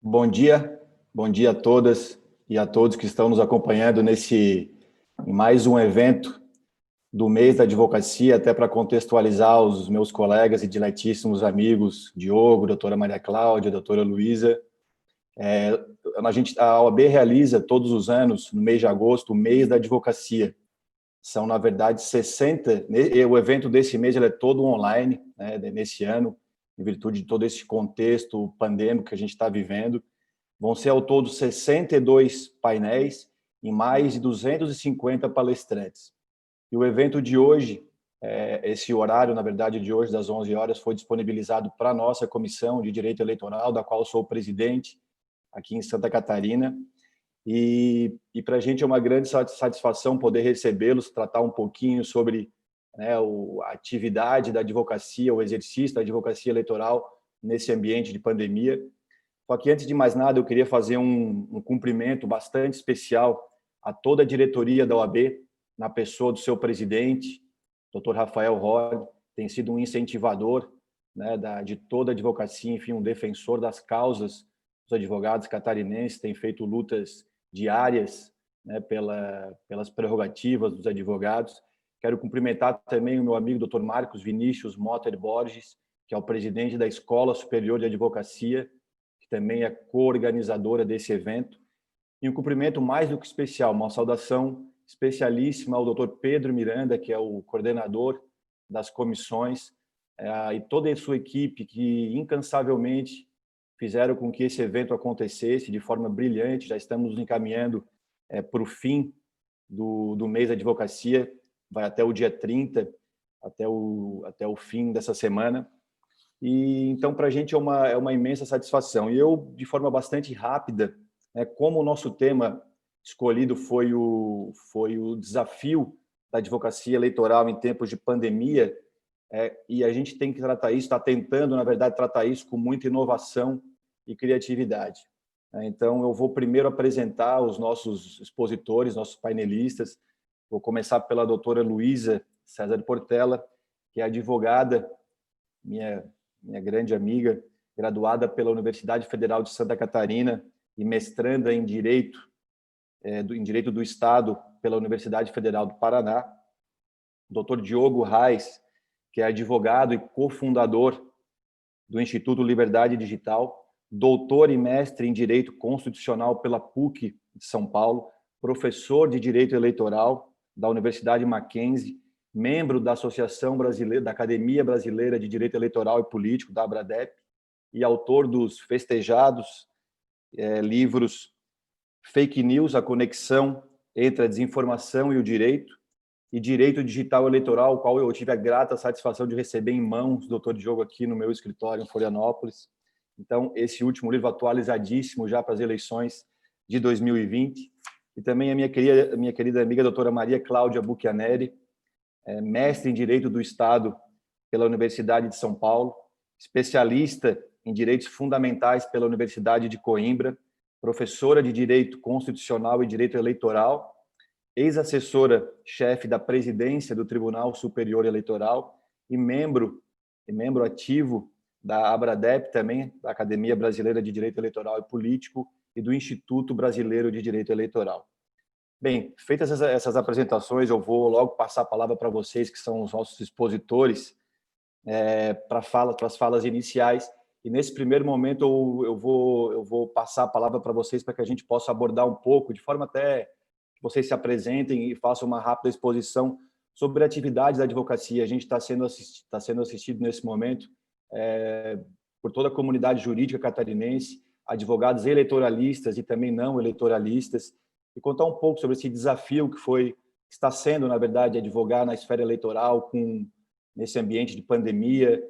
Bom dia a todas e a todos que estão nos acompanhando em mais um evento do mês da advocacia, até para contextualizar os meus colegas e diletíssimos amigos, Diogo, doutora Maria Cláudia, doutora Luísa. A OAB realiza todos os anos, no mês de agosto, o mês da advocacia. São, na verdade, 60, o evento desse mês ele é todo online, né, nesse ano, em virtude de todo esse contexto pandêmico que a gente está vivendo. Vão ser ao todo 62 painéis e mais de 250 palestrantes. E o evento de hoje, esse horário, na verdade, de hoje, das 11 horas, foi disponibilizado para a nossa Comissão de Direito Eleitoral, da qual eu sou o presidente, aqui em Santa Catarina. E para a gente é uma grande satisfação poder recebê-los, tratar um pouquinho sobre, né, a atividade da advocacia, o exercício da advocacia eleitoral nesse ambiente de pandemia. Só que, antes de mais nada, eu queria fazer um cumprimento bastante especial a toda a diretoria da OAB, na pessoa do seu presidente, Dr. Rafael Horn, tem sido um incentivador, né, de toda a advocacia, enfim, um defensor das causas dos advogados catarinenses, tem feito lutas diárias, né, pelas prerrogativas dos advogados. Quero cumprimentar também o meu amigo Dr. Marcos Vinícius Motter Borges, que é o presidente da Escola Superior de Advocacia, também é co-organizadora desse evento. E um cumprimento mais do que especial, uma saudação especialíssima ao Dr. Pedro Miranda, que é o coordenador das comissões, e toda a sua equipe que incansavelmente fizeram com que esse evento acontecesse de forma brilhante. Já estamos nos encaminhando para o fim do mês da advocacia, vai até o dia 30, até o fim dessa semana. E então, para a gente é uma imensa satisfação. E eu, de forma bastante rápida, né, como o nosso tema escolhido foi o desafio da advocacia eleitoral em tempos de pandemia, e a gente tem que tratar isso, está tentando, na verdade, tratar isso com muita inovação e criatividade. Então, eu vou primeiro apresentar os nossos expositores, nossos painelistas. Vou começar pela doutora Luísa César Portela, que é advogada, minha grande amiga, graduada pela Universidade Federal de Santa Catarina e mestranda em Direito do Estado pela Universidade Federal do Paraná. Dr. Diogo Reis, que é advogado e cofundador do Instituto Liberdade Digital, doutor e mestre em Direito Constitucional pela PUC de São Paulo, professor de Direito Eleitoral da Universidade Mackenzie, membro da Associação Brasileira, da Academia Brasileira de Direito Eleitoral e Político, da ABRADEP, e autor dos festejados livros Fake News, a conexão entre a desinformação e o direito, e Direito Digital Eleitoral, o qual eu tive a grata satisfação de receber em mãos o Dr. Diogo aqui no meu escritório em Florianópolis. Então, esse último livro atualizadíssimo já para as eleições de 2020. E também a minha querida amiga doutora Maria Cláudia Buchianeri, mestre em Direito do Estado pela Universidade de São Paulo, especialista em Direitos Fundamentais pela Universidade de Coimbra, professora de Direito Constitucional e Direito Eleitoral, ex-assessora-chefe da presidência do Tribunal Superior Eleitoral e membro ativo da ABRADEP também, da Academia Brasileira de Direito Eleitoral e Político e do Instituto Brasileiro de Direito Eleitoral. Bem, feitas essas apresentações, eu vou logo passar a palavra para vocês, que são os nossos expositores, para as falas iniciais. E nesse primeiro momento eu vou passar a palavra para vocês para que a gente possa abordar um pouco, de forma até que vocês se apresentem e façam uma rápida exposição sobre a atividade da advocacia. A gente está sendo assistido nesse momento por toda a comunidade jurídica catarinense, advogados eleitoralistas e também não eleitoralistas, e contar um pouco sobre esse desafio que está sendo, na verdade, advogar na esfera eleitoral nesse ambiente de pandemia.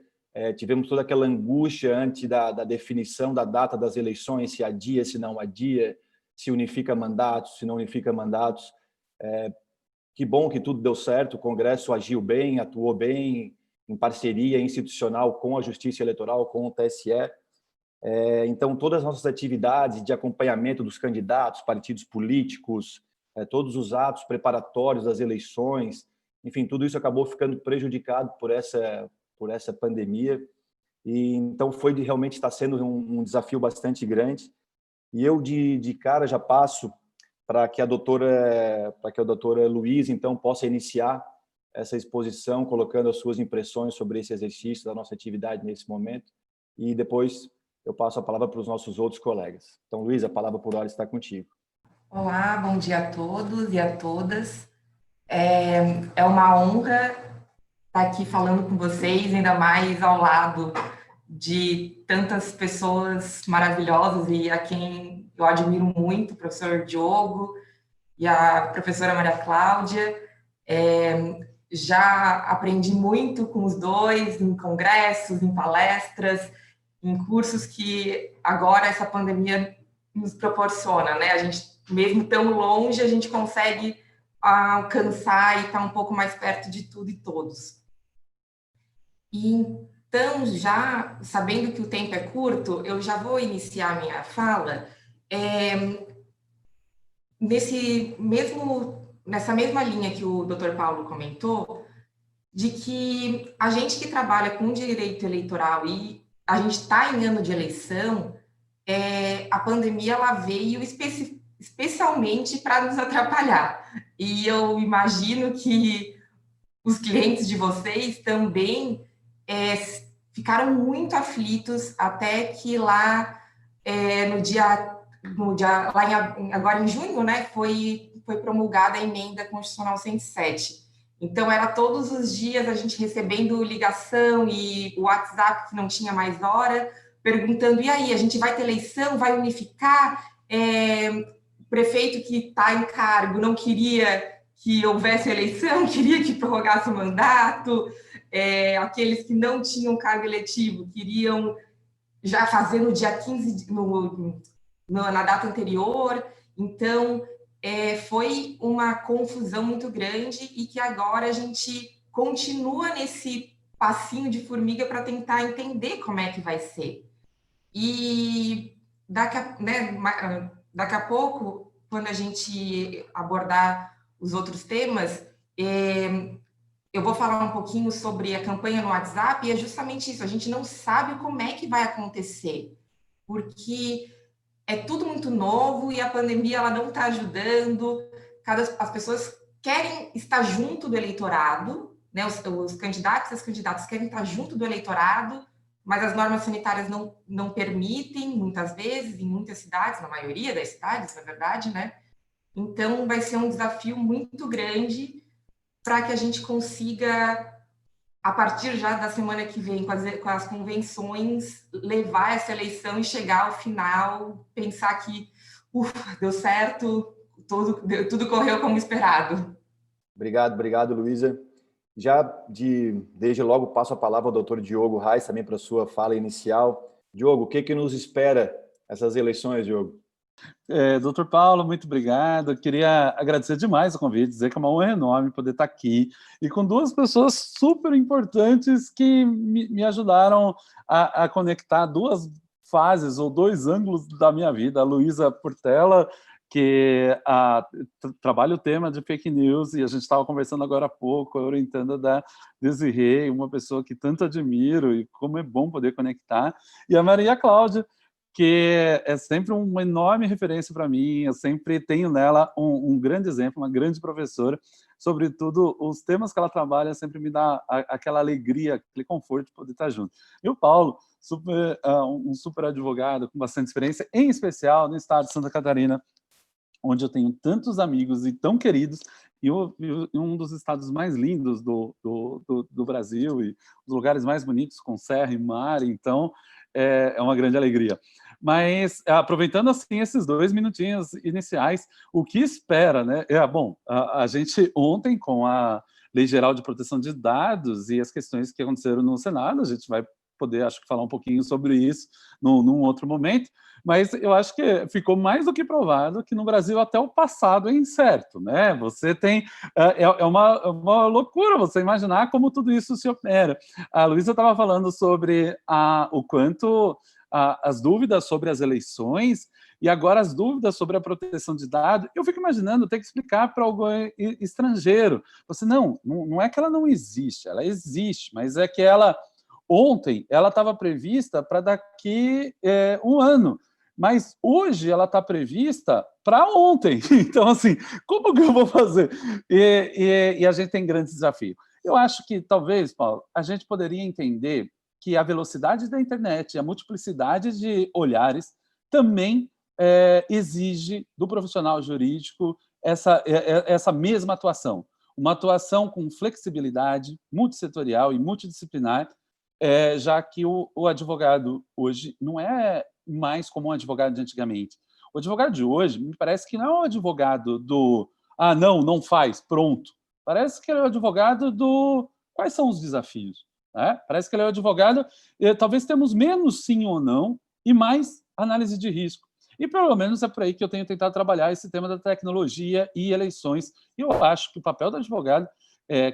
Tivemos toda aquela angústia antes da definição da data das eleições, se adia, se não adia, se unifica mandatos, se não unifica mandatos. Que bom que tudo deu certo, o Congresso agiu bem, atuou bem, em parceria institucional com a Justiça Eleitoral, com o TSE. Então, todas as nossas atividades de acompanhamento dos candidatos, partidos políticos, todos os atos preparatórios das eleições, enfim, tudo isso acabou ficando prejudicado por essa pandemia. E então realmente está sendo um desafio bastante grande. E eu, de cara, já passo para que a doutora Luísa, então, possa iniciar essa exposição, colocando as suas impressões sobre esse exercício da nossa atividade nesse momento, e depois eu passo a palavra para os nossos outros colegas. Então, Luísa, a palavra por hora está contigo. Olá, bom dia a todos e a todas. É uma honra estar aqui falando com vocês, ainda mais ao lado de tantas pessoas maravilhosas e a quem eu admiro muito, o professor Diogo e a professora Maria Cláudia. Já aprendi muito com os dois em congressos, em palestras, em cursos que agora essa pandemia nos proporciona, né? A gente, mesmo tão longe, a gente consegue alcançar e estar um pouco mais perto de tudo e todos. E então, já sabendo que o tempo é curto, eu já vou iniciar a minha fala nessa mesma linha que o Dr. Paulo comentou, de que a gente que trabalha com direito eleitoral e a gente está em ano de eleição, a pandemia ela veio especialmente para nos atrapalhar. E eu imagino que os clientes de vocês também ficaram muito aflitos até que lá agora em junho, né, foi promulgada a emenda constitucional 107. Então, era todos os dias a gente recebendo ligação e o WhatsApp que não tinha mais hora, perguntando, e aí, a gente vai ter eleição, vai unificar? O prefeito que está em cargo não queria que houvesse eleição, queria que prorrogasse o mandato, aqueles que não tinham cargo eletivo queriam já fazer no dia 15, na data anterior. Então, foi uma confusão muito grande e que agora a gente continua nesse passinho de formiga para tentar entender como é que vai ser. E daqui a pouco, quando a gente abordar os outros temas, eu vou falar um pouquinho sobre a campanha no WhatsApp, e é justamente isso, a gente não sabe como é que vai acontecer, porque é tudo muito novo e a pandemia ela não está ajudando, as pessoas querem estar junto do eleitorado, né? Os candidatos e as candidatas querem estar junto do eleitorado, mas as normas sanitárias não permitem, muitas vezes, em muitas cidades, na maioria das cidades, na verdade, né? Então, vai ser um desafio muito grande para que a gente consiga, a partir já da semana que vem, com as convenções, levar essa eleição e chegar ao final, pensar que deu certo, tudo correu como esperado. Obrigado, Luísa. Desde logo passo a palavra ao doutor Diogo Reis, também para a sua fala inicial. Diogo, o que nos espera essas eleições, Diogo? Doutor Paulo, muito obrigado. Eu queria agradecer demais o convite, dizer que é uma honra enorme poder estar aqui e com duas pessoas super importantes que me ajudaram a conectar duas fases ou dois ângulos da minha vida. A Luísa Portela, que trabalha o tema de fake news, e a gente estava conversando agora há pouco, a orientanda da Desirê, uma pessoa que tanto admiro e como é bom poder conectar, e a Maria Cláudia, que é sempre uma enorme referência para mim, eu sempre tenho nela um grande exemplo, uma grande professora, sobretudo os temas que ela trabalha sempre me dá aquela alegria, aquele conforto de poder estar junto. E o Paulo, um super advogado com bastante experiência, em especial no estado de Santa Catarina, onde eu tenho tantos amigos e tão queridos, e um dos estados mais lindos do Brasil, e os lugares mais bonitos, com serra e mar, então é uma grande alegria. Mas, aproveitando assim esses 2 minutinhos iniciais, o que espera, né? Bom, a gente ontem, com a Lei Geral de Proteção de Dados e as questões que aconteceram no Senado, a gente vai poder, acho que, falar um pouquinho sobre isso num outro momento, mas eu acho que ficou mais do que provado que no Brasil até o passado é incerto, né? Você tem... É uma loucura você imaginar como tudo isso se opera. A Luísa estava falando sobre o quanto as dúvidas sobre as eleições e agora as dúvidas sobre a proteção de dados. Eu fico imaginando ter que explicar para alguém estrangeiro. Você, não é que ela não existe, ela existe, mas é que ontem ela estava prevista para daqui um ano. mas hoje ela está prevista para ontem. Então, assim, como que eu vou fazer? E a gente tem grandes desafios. Eu acho que, talvez, Paulo, a gente poderia entender que a velocidade da internet, a multiplicidade de olhares, também exige do profissional jurídico essa mesma atuação. Uma atuação com flexibilidade, multissetorial e multidisciplinar, já que o advogado hoje não é mais como um advogado de antigamente. O advogado de hoje, me parece que não é um advogado do não faz, pronto. Parece que ele é o advogado do quais são os desafios. Né? Parece que ele é o advogado, talvez temos menos sim ou não e mais análise de risco. E pelo menos é por aí que eu tenho tentado trabalhar esse tema da tecnologia e eleições. E eu acho que o papel do advogado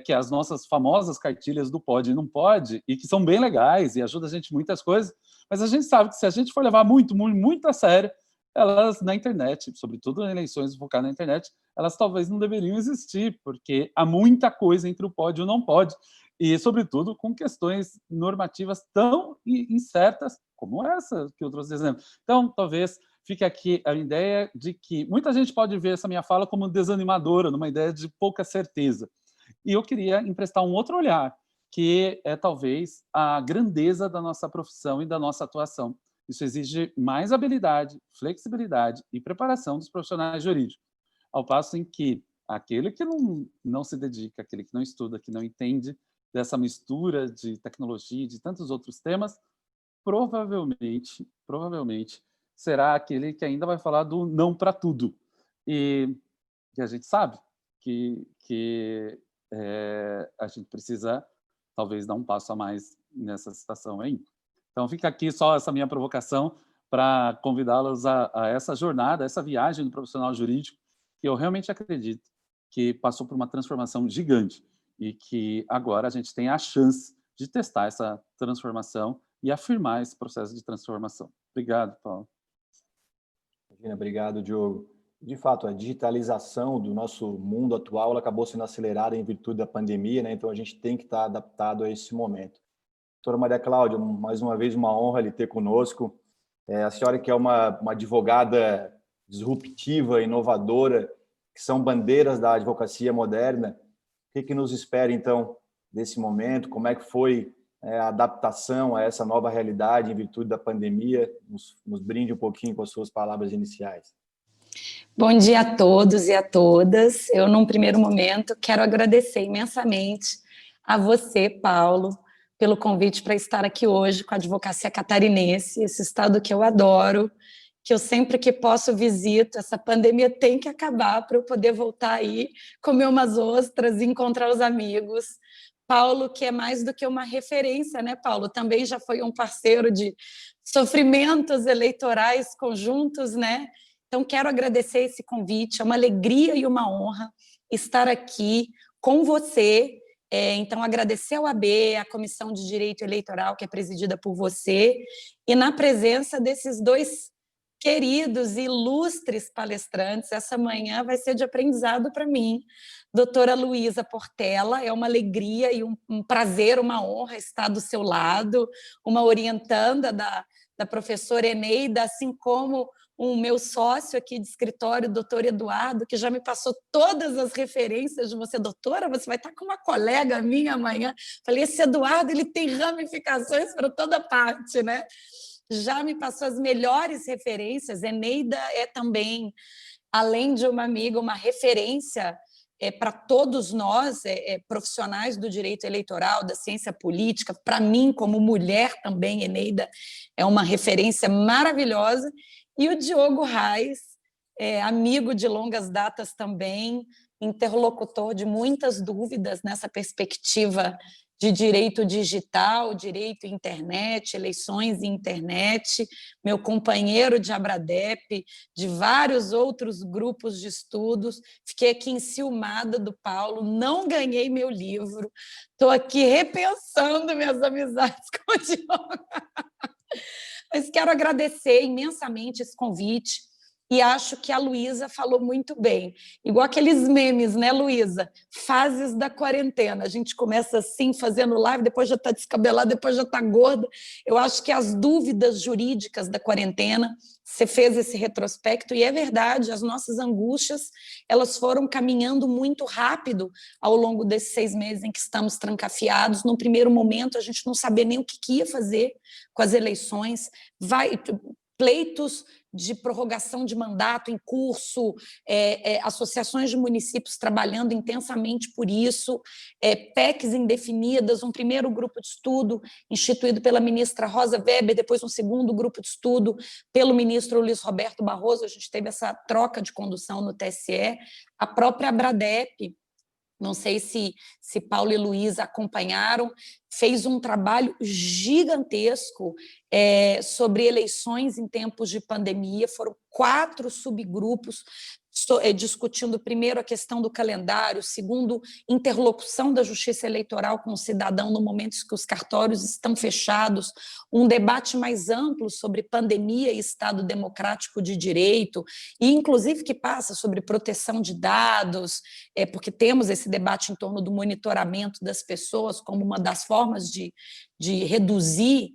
que as nossas famosas cartilhas do pode e não pode, e que são bem legais e ajudam a gente em muitas coisas, mas a gente sabe que se a gente for levar muito, muito, muito a sério, elas na internet, sobretudo em eleições focadas na internet, elas talvez não deveriam existir, porque há muita coisa entre o pode e o não pode, e sobretudo com questões normativas tão incertas como essa que eu trouxe de exemplo. Então, talvez fique aqui a ideia de que muita gente pode ver essa minha fala como desanimadora, numa ideia de pouca certeza. E eu queria emprestar um outro olhar, que é talvez a grandeza da nossa profissão e da nossa atuação. Isso exige mais habilidade, flexibilidade e preparação dos profissionais jurídicos, ao passo em que aquele que não se dedica, aquele que não estuda, que não entende dessa mistura de tecnologia e de tantos outros temas, provavelmente será aquele que ainda vai falar do não para tudo. E a gente sabe que a gente precisa, talvez, dar um passo a mais nessa situação aí. Então, fica aqui só essa minha provocação para convidá-los a essa jornada, a essa viagem do profissional jurídico, que eu realmente acredito que passou por uma transformação gigante e que agora a gente tem a chance de testar essa transformação e afirmar esse processo de transformação. Obrigado, Paulo. Obrigado, Diogo. De fato, a digitalização do nosso mundo atual ela acabou sendo acelerada em virtude da pandemia, né? Então a gente tem que estar adaptado a esse momento. Doutora Maria Cláudia, mais uma vez uma honra lhe ter conosco. A senhora que é uma advogada disruptiva, inovadora, que são bandeiras da advocacia moderna, o que nos espera, então, desse momento? Como é que foi a adaptação a essa nova realidade em virtude da pandemia? Nos brinde um pouquinho com as suas palavras iniciais. Bom dia a todos e a todas. Eu, num primeiro momento, quero agradecer imensamente a você, Paulo, pelo convite para estar aqui hoje com a Advocacia Catarinense, esse estado que eu adoro, que eu sempre que posso visito. Essa pandemia tem que acabar para eu poder voltar aí, comer umas ostras e encontrar os amigos. Paulo, que é mais do que uma referência, né, Paulo? Também já foi um parceiro de sofrimentos eleitorais conjuntos, né? Então, quero agradecer esse convite, é uma alegria e uma honra estar aqui com você. Então, agradecer ao AB, a Comissão de Direito Eleitoral, que é presidida por você, e na presença desses dois queridos e ilustres palestrantes. Essa manhã vai ser de aprendizado para mim. Doutora Luísa Portela, é uma alegria e um prazer, uma honra estar do seu lado, uma orientanda da professora Eneida, assim como o meu sócio aqui de escritório, o doutor Eduardo, que já me passou todas as referências de você. Doutora, você vai estar com uma colega minha amanhã. Falei, esse Eduardo, ele tem ramificações para toda parte, né? Já me passou as melhores referências. Eneida é também, além de uma amiga, uma referência para todos nós, profissionais do direito eleitoral, da ciência política. Para mim, como mulher também, Eneida é uma referência maravilhosa. E o Diogo Reis, amigo de longas datas também, interlocutor de muitas dúvidas nessa perspectiva de direito digital, direito internet, eleições e internet, meu companheiro de Abradep, de vários outros grupos de estudos. Fiquei aqui enciumada do Paulo, não ganhei meu livro, estou aqui repensando minhas amizades com o Diogo. Mas quero agradecer imensamente esse convite. e acho que a Luísa falou muito bem. Igual aqueles memes, né, Luísa? Fases da quarentena. A gente começa assim, fazendo live, depois já está descabelada, depois já está gorda. Eu acho que as dúvidas jurídicas da quarentena, você fez esse retrospecto, e é verdade, as nossas angústias, elas foram caminhando muito rápido ao longo desses 6 meses em que estamos trancafiados. No primeiro momento, a gente não sabia nem o que ia fazer com as eleições, pleitos de prorrogação de mandato em curso, associações de municípios trabalhando intensamente por isso, PECs indefinidas, um primeiro grupo de estudo instituído pela ministra Rosa Weber, depois um segundo grupo de estudo pelo ministro Luiz Roberto Barroso. A gente teve essa troca de condução no TSE, a própria Abradep, não sei se Paulo e Luísa acompanharam, fez um trabalho gigantesco sobre eleições em tempos de pandemia. Foram 4 subgrupos discutindo, primeiro, a questão do calendário, segundo, interlocução da Justiça Eleitoral com o cidadão no momento em que os cartórios estão fechados, um debate mais amplo sobre pandemia e Estado democrático de direito, e inclusive que passa sobre proteção de dados, porque temos esse debate em torno do monitoramento das pessoas como uma das formas de reduzir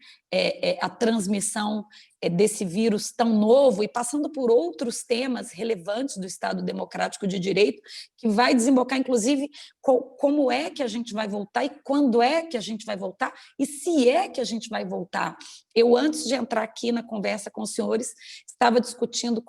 a transmissão desse vírus tão novo, e passando por outros temas relevantes do Estado democrático de direito, que vai desembocar, inclusive, como é que a gente vai voltar e quando é que a gente vai voltar e se é que a gente vai voltar. Eu, antes de entrar aqui na conversa com os senhores, estava discutindo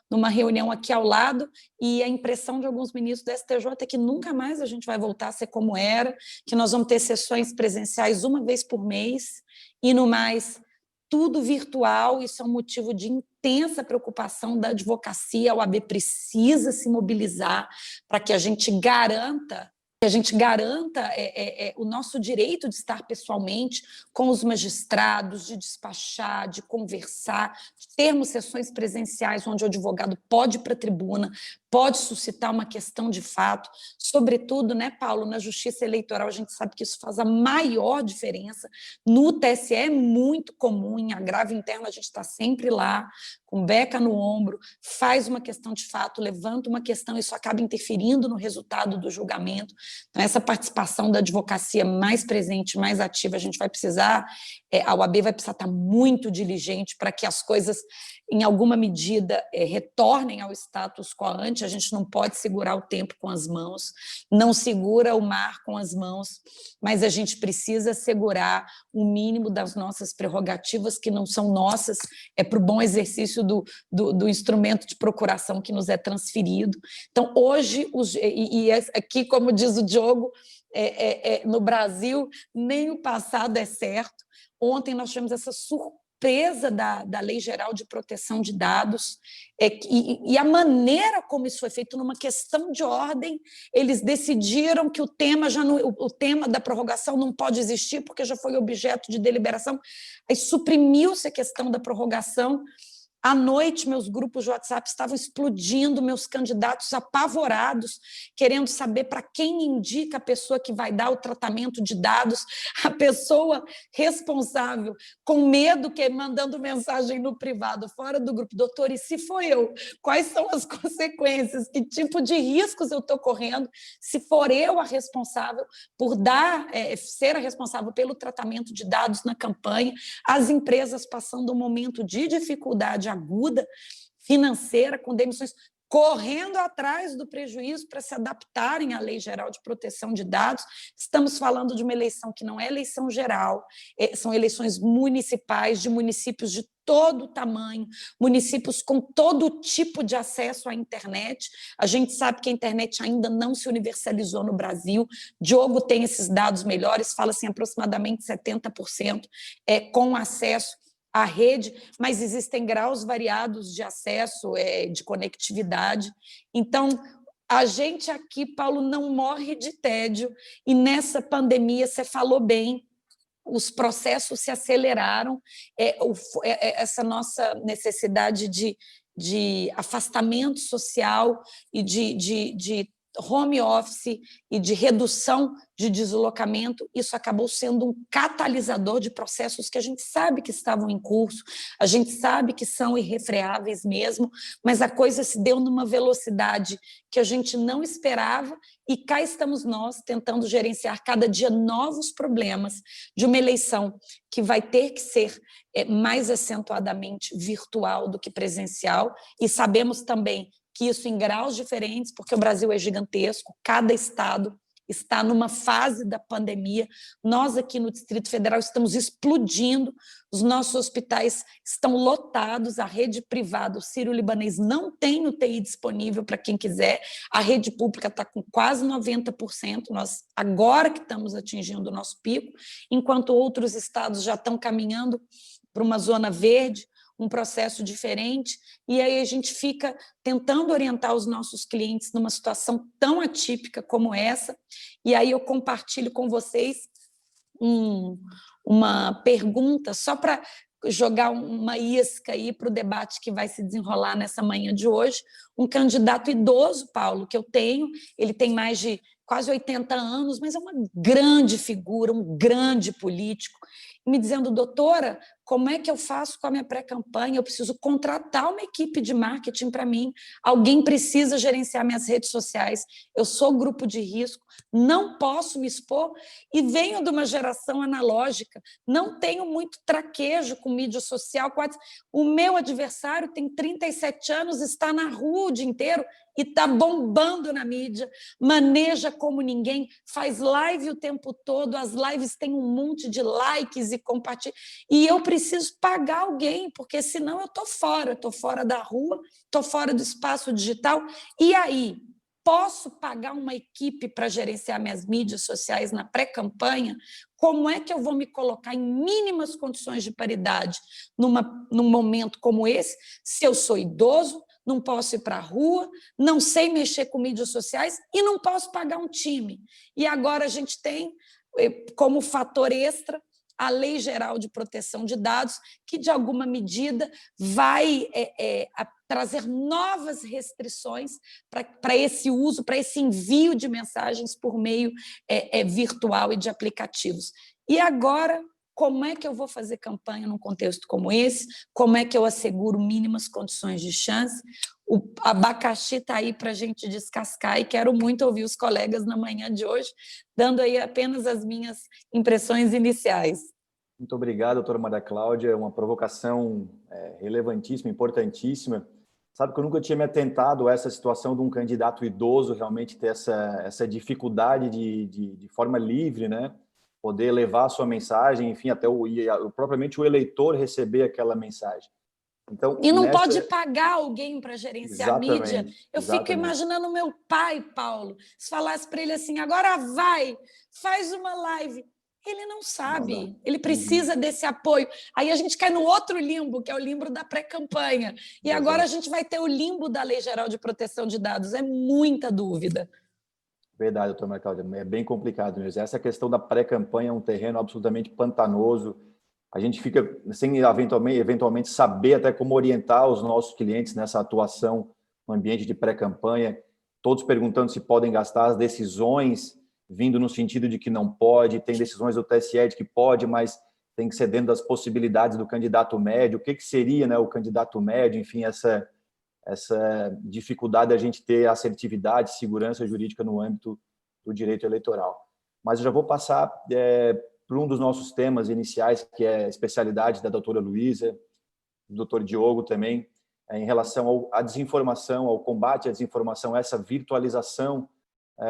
numa reunião aqui ao lado, e a impressão de alguns ministros do STJ é que nunca mais a gente vai voltar a ser como era, que nós vamos ter sessões presenciais uma vez por mês, e no mais, tudo virtual. Isso é um motivo de intensa preocupação da advocacia. A OAB precisa se mobilizar para que a gente garanta o nosso direito de estar pessoalmente com os magistrados, de despachar, de conversar, de termos sessões presenciais onde o advogado pode ir para a tribuna, pode suscitar uma questão de fato, sobretudo, né, Paulo, na Justiça Eleitoral. A gente sabe que isso faz a maior diferença. No TSE é muito comum, em agravo interno a gente está sempre lá, com beca no ombro, faz uma questão de fato, levanta uma questão, isso acaba interferindo no resultado do julgamento. Então, essa participação da advocacia mais presente, mais ativa, a gente vai precisar, a OAB vai precisar estar muito diligente para que as coisas, em alguma medida, retornem ao status quo ante. A gente não pode segurar o tempo com as mãos, não segura o mar com as mãos, mas a gente precisa segurar o mínimo das nossas prerrogativas, que não são nossas, para o bom exercício do instrumento de procuração que nos é transferido. Então, hoje, aqui, como diz o Diogo, no Brasil, nem o passado é certo. Ontem nós tivemos essa surpresa da Lei Geral de Proteção de Dados, e a maneira como isso foi feito, numa questão de ordem, eles decidiram que o tema da prorrogação não pode existir, porque já foi objeto de deliberação. Aí suprimiu-se a questão da prorrogação. À noite, meus grupos de WhatsApp estavam explodindo, meus candidatos apavorados, querendo saber para quem indica a pessoa que vai dar o tratamento de dados, a pessoa responsável, com medo, mandando mensagem no privado, fora do grupo: doutor, e se for eu? Quais são as consequências? Que tipo de riscos eu estou correndo se for eu a responsável por ser a responsável pelo tratamento de dados na campanha? As empresas passando um momento de dificuldade aguda, financeira, com demissões, correndo atrás do prejuízo para se adaptarem à Lei Geral de Proteção de Dados. Estamos falando de uma eleição que não é eleição geral, são eleições municipais, de municípios de todo tamanho, municípios com todo tipo de acesso à internet. A gente sabe que a internet ainda não se universalizou no Brasil. Diogo tem esses dados melhores, fala assim, aproximadamente 70% com acesso à rede, mas existem graus variados de acesso, de conectividade. Então, a gente aqui, Paulo, não morre de tédio, e nessa pandemia, você falou bem, os processos se aceleraram, essa nossa necessidade de afastamento social e de home office e de redução de deslocamento, isso acabou sendo um catalisador de processos que a gente sabe que estavam em curso, a gente sabe que são irrefreáveis mesmo, mas a coisa se deu numa velocidade que a gente não esperava e cá estamos nós tentando gerenciar cada dia novos problemas de uma eleição que vai ter que ser mais acentuadamente virtual do que presencial, e sabemos também que isso em graus diferentes, porque o Brasil é gigantesco, cada estado está numa fase da pandemia. Nós aqui no Distrito Federal estamos explodindo, os nossos hospitais estão lotados, a rede privada, o Sírio-Libanês não tem UTI disponível para quem quiser, a rede pública está com quase 90%, nós agora que estamos atingindo o nosso pico, enquanto outros estados já estão caminhando para uma zona verde, um processo diferente, e aí a gente fica tentando orientar os nossos clientes numa situação tão atípica como essa, e aí eu compartilho com vocês uma pergunta, só para jogar uma isca aí para o debate que vai se desenrolar nessa manhã de hoje. Um candidato idoso, Paulo, que eu tenho, ele tem mais de quase 80 anos, mas é uma grande figura, um grande político, me dizendo, doutora, como é que eu faço com a minha pré-campanha? Eu preciso contratar uma equipe de marketing para mim, alguém precisa gerenciar minhas redes sociais, eu sou grupo de risco, não posso me expor, e venho de uma geração analógica, não tenho muito traquejo com mídia social, o meu adversário tem 37 anos, está na rua o dia inteiro e está bombando na mídia, maneja como ninguém, faz live o tempo todo, as lives têm um monte de likes e compartilha, e eu preciso pagar alguém, porque senão eu estou fora da rua, estou fora do espaço digital, e aí, posso pagar uma equipe para gerenciar minhas mídias sociais na pré-campanha? Como é que eu vou me colocar em mínimas condições de paridade num momento como esse, se eu sou idoso, não posso ir para a rua, não sei mexer com mídias sociais e não posso pagar um time? E agora a gente tem, como fator extra, a Lei Geral de Proteção de Dados, que, de alguma medida, vai trazer novas restrições para esse uso, para esse envio de mensagens por meio virtual e de aplicativos. E agora, como é que eu vou fazer campanha num contexto como esse? Como é que eu asseguro mínimas condições de chance? O abacaxi está aí para a gente descascar e quero muito ouvir os colegas na manhã de hoje, dando aí apenas as minhas impressões iniciais. Muito obrigado, doutora Maria Cláudia. É uma provocação relevantíssima, importantíssima. Sabe que eu nunca tinha me atentado a essa situação de um candidato idoso realmente ter essa dificuldade de forma livre, né? Poder levar a sua mensagem, enfim, até propriamente o eleitor receber aquela mensagem. Então, e não pode pagar alguém para gerenciar a mídia. Eu fico imaginando meu pai, Paulo, se falasse para ele assim, agora faz uma live. Ele não sabe, ele precisa desse apoio. Aí a gente cai no outro limbo, que é o limbo da pré-campanha. E agora a gente vai ter o limbo da Lei Geral de Proteção de Dados. É muita dúvida. Verdade, doutora Maria Cláudia, é bem complicado mesmo. Essa questão da pré-campanha é um terreno absolutamente pantanoso. A gente fica sem eventualmente saber até como orientar os nossos clientes nessa atuação no ambiente de pré-campanha, todos perguntando se podem gastar, as decisões vindo no sentido de que não pode, tem decisões do TSE de que pode, mas tem que ser dentro das possibilidades do candidato médio. O que seria, né, o candidato médio? Enfim, essa dificuldade de a gente ter assertividade, segurança jurídica no âmbito do direito eleitoral. Mas eu já vou passar para um dos nossos temas iniciais, que é a especialidade da doutora Luísa, do doutor Diogo também, em relação à desinformação, ao combate à desinformação, essa virtualização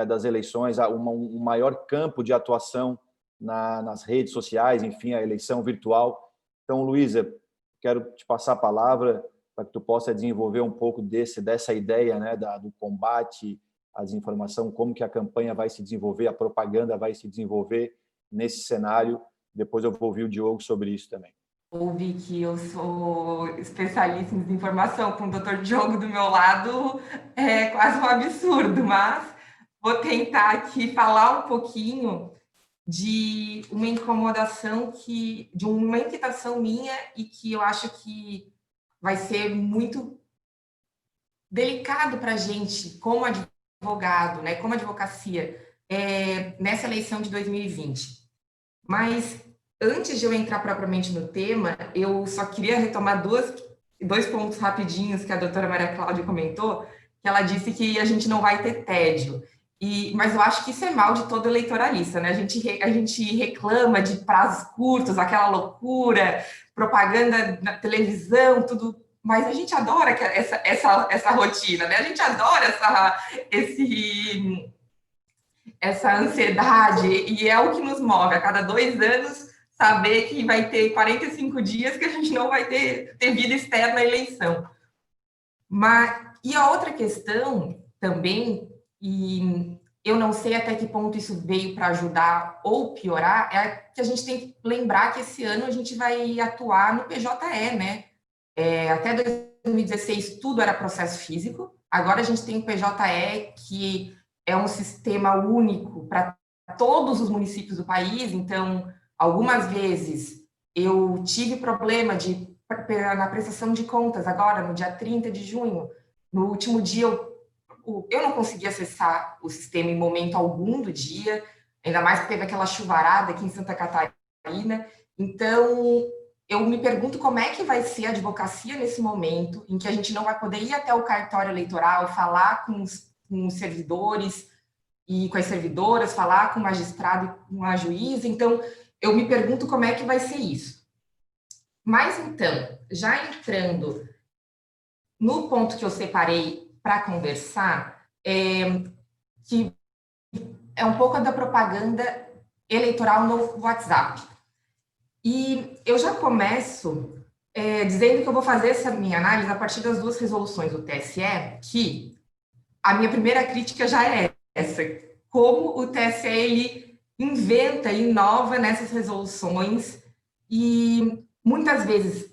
das eleições, um maior campo de atuação nas redes sociais, enfim, a eleição virtual. Então, Luísa, quero te passar a palavra para que tu possa desenvolver um pouco dessa ideia, né, do combate à desinformação, como que a campanha vai se desenvolver, a propaganda vai se desenvolver nesse cenário. Depois eu vou ouvir o Diogo sobre isso também. Ouvi que eu sou especialista em desinformação com o doutor Diogo do meu lado, é quase um absurdo, mas vou tentar aqui falar um pouquinho de uma incomodação de uma inquietação minha e que eu acho que vai ser muito delicado para a gente, como advogado, né, como advocacia, nessa eleição de 2020. Mas, antes de eu entrar propriamente no tema, eu só queria retomar dois pontos rapidinhos que a doutora Maria Cláudia comentou, que ela disse que a gente não vai ter tédio. Mas eu acho que isso é mal de todo eleitoralista, né? A gente reclama de prazos curtos, aquela loucura, propaganda na televisão, tudo, mas a gente adora essa rotina, né? A gente adora essa ansiedade, e é o que nos move a cada 2 anos saber que vai ter 45 dias que a gente não vai ter vida externa à eleição. E a outra questão também, e eu não sei até que ponto isso veio para ajudar ou piorar, é que a gente tem que lembrar que esse ano a gente vai atuar no PJE, né? Até 2016 tudo era processo físico, agora a gente tem o PJE, que é um sistema único para todos os municípios do país. Então, algumas vezes eu tive problema na prestação de contas, agora no dia 30 de junho, no último dia eu não consegui acessar o sistema em momento algum do dia, ainda mais que teve aquela chuvarada aqui em Santa Catarina. Então, eu me pergunto como é que vai ser a advocacia nesse momento, em que a gente não vai poder ir até o cartório eleitoral, falar com os servidores e com as servidoras, falar com o magistrado e com a juíza. Então, eu me pergunto como é que vai ser isso. Mas, então, já entrando no ponto que eu separei para conversar, que é um pouco da propaganda eleitoral no WhatsApp. E eu já começo dizendo que eu vou fazer essa minha análise a partir das 2 resoluções do TSE, que a minha primeira crítica já é essa: como o TSE ele inventa e inova nessas resoluções, e muitas vezes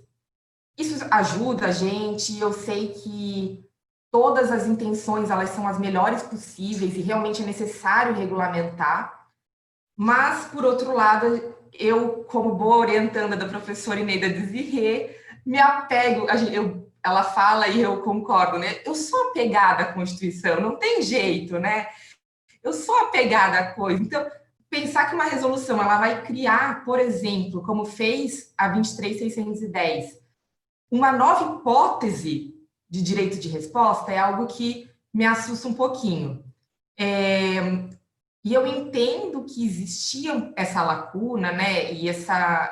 isso ajuda a gente. Eu sei que todas as intenções elas são as melhores possíveis e realmente é necessário regulamentar, mas, por outro lado, eu, como boa orientanda da professora Ineida Desirê, me apego, ela fala e eu concordo, né? Eu sou apegada à Constituição, não tem jeito, né? Eu sou apegada à coisa. Então, pensar que uma resolução ela vai criar, por exemplo, como fez a 23.610, uma nova hipótese de direito de resposta, é algo que me assusta um pouquinho. E eu entendo que existia essa lacuna, né? E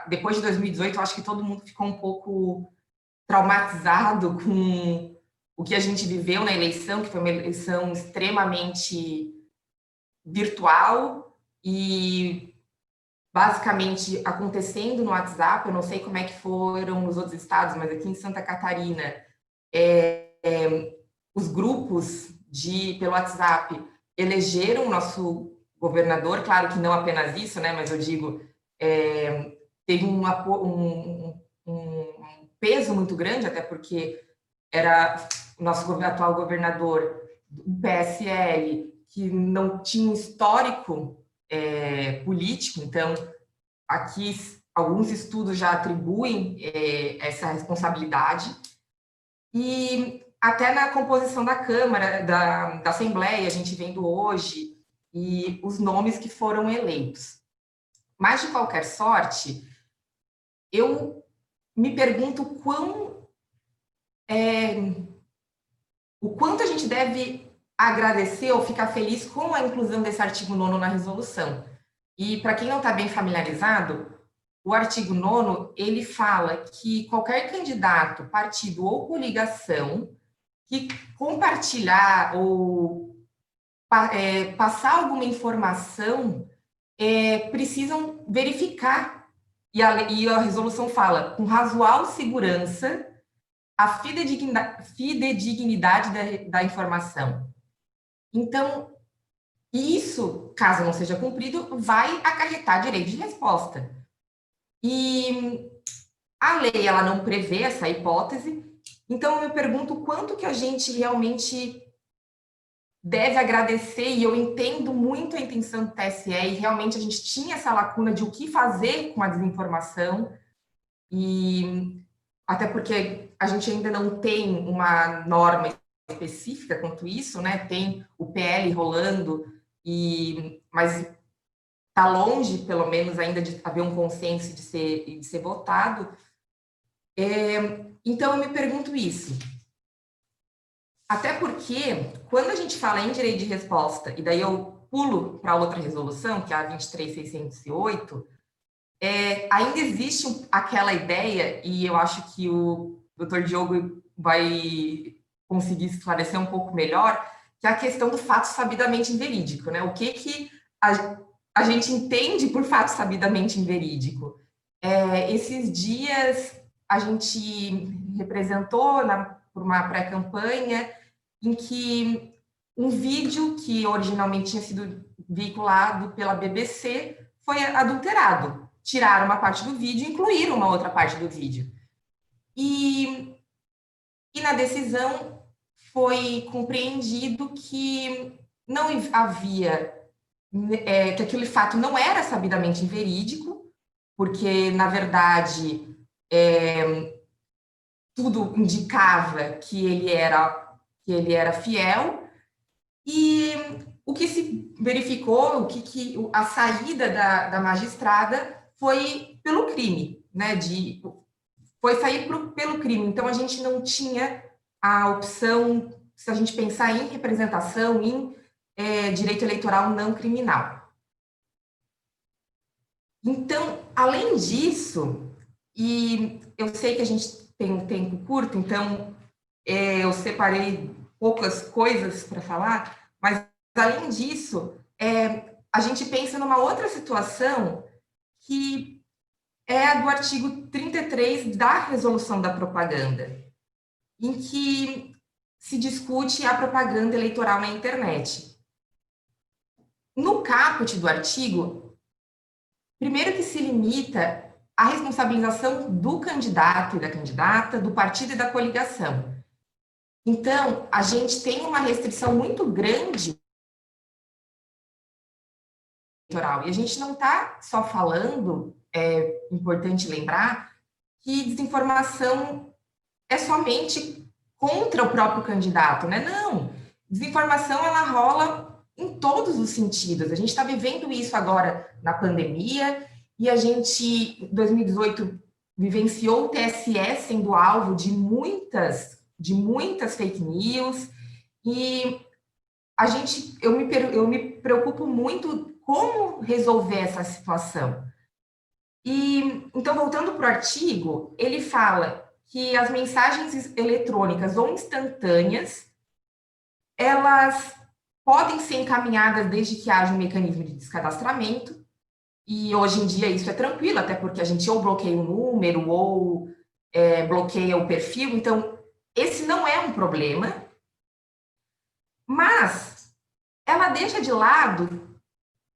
depois de 2018, eu acho que todo mundo ficou um pouco traumatizado com o que a gente viveu na eleição, que foi uma eleição extremamente virtual e basicamente acontecendo no WhatsApp. Eu não sei como é que foram nos outros estados, mas aqui em Santa Catarina, os grupos pelo WhatsApp elegeram o nosso governador. Claro que não apenas isso, né? Mas eu digo, teve um peso muito grande, até porque era o nosso atual governador do PSL, que não tinha um histórico político. Então, aqui alguns estudos já atribuem essa responsabilidade. E até na composição da Câmara, da Assembleia, a gente vendo hoje, e os nomes que foram eleitos. Mas, de qualquer sorte, eu me pergunto o quanto a gente deve agradecer ou ficar feliz com a inclusão desse artigo 9º na resolução. E, para quem não está bem familiarizado, o artigo 9º, ele fala que qualquer candidato, partido ou coligação que compartilhar ou passar alguma informação, precisam verificar, e a resolução fala, com razoável segurança, a fidedignidade da informação. Então, isso, caso não seja cumprido, vai acarretar direito de resposta. E a lei ela não prevê essa hipótese, então eu me pergunto quanto que a gente realmente deve agradecer, e eu entendo muito a intenção do TSE, e realmente a gente tinha essa lacuna de o que fazer com a desinformação, e até porque a gente ainda não tem uma norma específica quanto isso, né? Tem o PL rolando, mas está longe, pelo menos, ainda de haver um consenso de ser votado. Então, eu me pergunto isso. Até porque, quando a gente fala em direito de resposta, e daí eu pulo para outra resolução, que é a 23608, ainda existe aquela ideia, e eu acho que o Dr. Diogo vai conseguir esclarecer um pouco melhor, que é a questão do fato sabidamente inverídico, né? O que a gente entende por fato sabidamente inverídico? Esses dias a gente representou por uma pré-campanha em que um vídeo que originalmente tinha sido veiculado pela BBC foi adulterado. Tiraram uma parte do vídeo e incluíram uma outra parte do vídeo. E na decisão foi compreendido que não havia, que aquele fato não era sabidamente inverídico, porque, na verdade, tudo indicava que ele era fiel, e o que se verificou, a saída da magistrada foi pelo crime, né? Foi sair pelo crime. Então, a gente não tinha a opção, se a gente pensar em representação, em direito eleitoral não criminal. Então, além disso, e eu sei que a gente tem um tempo curto, então eu separei poucas coisas para falar, mas, além disso, a gente pensa numa outra situação que é a do artigo 33 da Resolução da Propaganda, em que se discute a propaganda eleitoral na internet. No caput do artigo, primeiro que se limita à responsabilização do candidato e da candidata, do partido e da coligação. Então, a gente tem uma restrição muito grande eleitoral. E a gente não está só falando, é importante lembrar, que desinformação é somente contra o próprio candidato, né? Não, desinformação ela rola em todos os sentidos. A gente está vivendo isso agora na pandemia, e a gente, em 2018, vivenciou o TSE sendo alvo de muitas fake news, e eu me preocupo muito como resolver essa situação. E então, voltando para o artigo, ele fala que as mensagens eletrônicas ou instantâneas, elas podem ser encaminhadas desde que haja um mecanismo de descadastramento, e hoje em dia isso é tranquilo, até porque a gente ou bloqueia o número ou bloqueia o perfil, então esse não é um problema, mas ela deixa de lado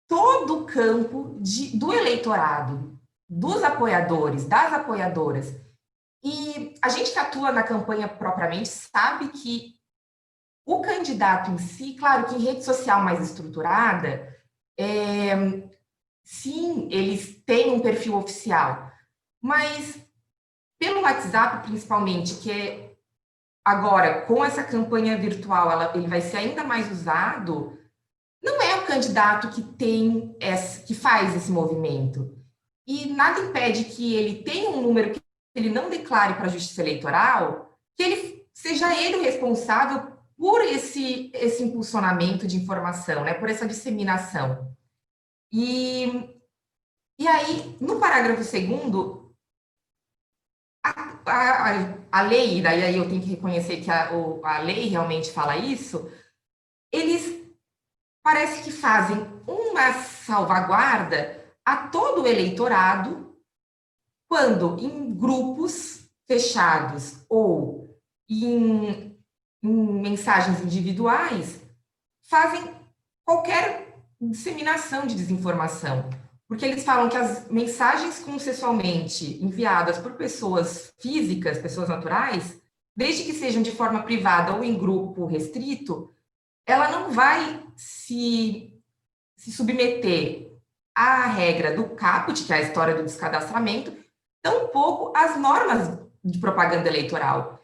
todo o campo do eleitorado, dos apoiadores, das apoiadoras. E a gente que atua na campanha propriamente sabe que o candidato em si, claro que em rede social mais estruturada, sim, eles têm um perfil oficial, mas pelo WhatsApp, principalmente, que agora, com essa campanha virtual, ele vai ser ainda mais usado, não é o candidato que faz esse movimento. E nada impede que ele tenha um número que ele não declare para a Justiça Eleitoral, que seja ele o responsável por esse impulsionamento de informação, né, por essa disseminação. E aí, no parágrafo 2º, a lei, daí aí eu tenho que reconhecer que a lei realmente fala isso, eles parece que fazem uma salvaguarda a todo o eleitorado quando em grupos fechados ou em mensagens individuais fazem qualquer disseminação de desinformação. Porque eles falam que as mensagens consensualmente enviadas por pessoas físicas, pessoas naturais, desde que sejam de forma privada ou em grupo restrito, ela não vai se submeter à regra do caput, que é a história do descadastramento, tampouco às normas de propaganda eleitoral.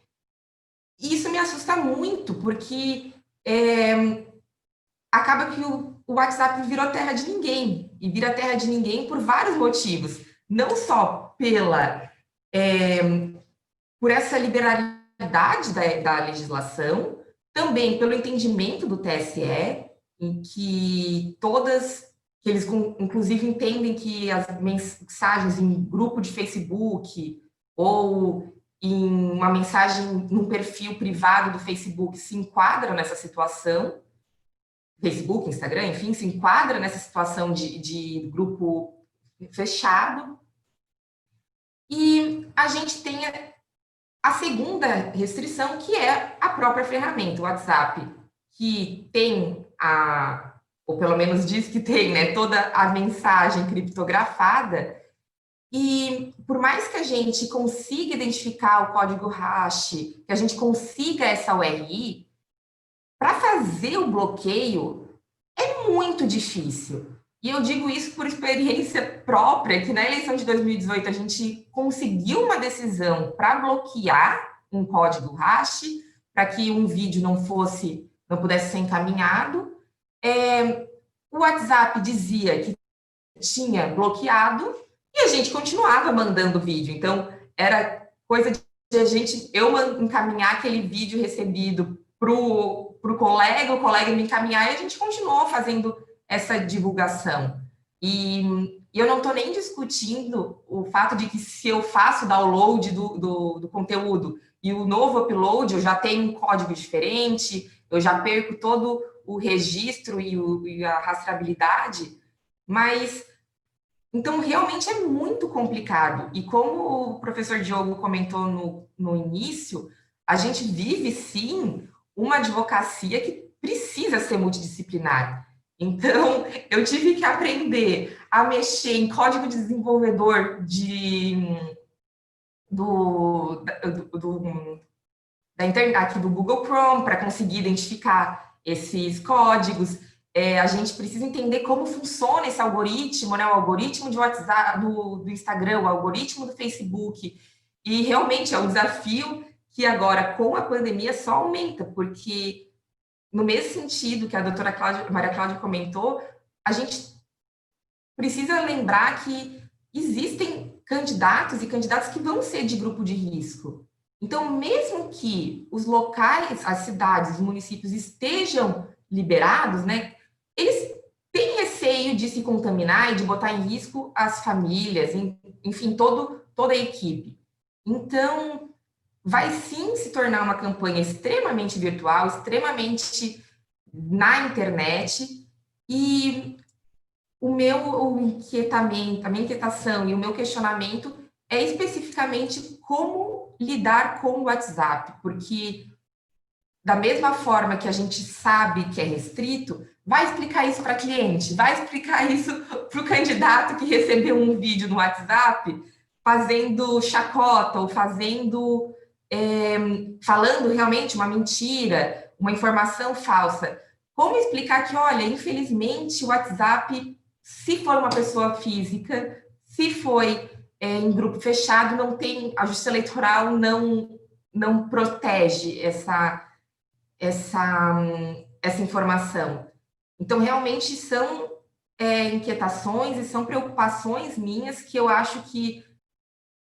E isso me assusta muito, porque acaba que o WhatsApp virou terra de ninguém, e vira terra de ninguém por vários motivos. Não só por essa liberalidade da legislação, também pelo entendimento do TSE, em que eles inclusive entendem que as mensagens em grupo de Facebook ou em uma mensagem num perfil privado do Facebook se enquadram nessa situação, Facebook, Instagram, enfim, se enquadra nessa situação de grupo fechado. E a gente tem a segunda restrição, que é a própria ferramenta, o WhatsApp, que tem ou pelo menos diz que tem, né, toda a mensagem criptografada, e por mais que a gente consiga identificar o código hash, que a gente consiga essa URI, para fazer o bloqueio é muito difícil. E eu digo isso por experiência própria, que na eleição de 2018 a gente conseguiu uma decisão para bloquear um código hash, para que um vídeo não pudesse ser encaminhado. O WhatsApp dizia que tinha bloqueado e a gente continuava mandando vídeo. Então, era coisa de eu encaminhar aquele vídeo recebido para o colega me encaminhar, e a gente continuou fazendo essa divulgação. E eu não estou nem discutindo o fato de que se eu faço download do conteúdo e o novo upload, eu já tenho um código diferente, eu já perco todo o registro e a rastreabilidade, mas então realmente é muito complicado. E como o professor Diogo comentou no início, a gente vive sim uma advocacia que precisa ser multidisciplinar. Então, eu tive que aprender a mexer em código de desenvolvedor da internet, aqui do Google Chrome, para conseguir identificar esses códigos. A gente precisa entender como funciona esse algoritmo, né? O algoritmo de WhatsApp, do Instagram, o algoritmo do Facebook. E realmente é um desafio que agora, com a pandemia, só aumenta, porque no mesmo sentido que a doutora Maria Cláudia comentou, a gente precisa lembrar que existem candidatos e candidatas que vão ser de grupo de risco. Então, mesmo que os locais, as cidades, os municípios estejam liberados, né, eles têm receio de se contaminar e de botar em risco as famílias, enfim, toda a equipe. Então, vai sim se tornar uma campanha extremamente virtual, extremamente na internet, e a minha inquietação e o meu questionamento é especificamente como lidar com o WhatsApp, porque da mesma forma que a gente sabe que é restrito, vai explicar isso para cliente, vai explicar isso para o candidato que recebeu um vídeo no WhatsApp fazendo chacota ou falando realmente uma mentira, uma informação falsa. Como explicar que, olha, infelizmente o WhatsApp, se for uma pessoa física, se foi em grupo fechado, não tem, a Justiça Eleitoral não protege essa informação. Então, realmente são inquietações e são preocupações minhas que eu acho que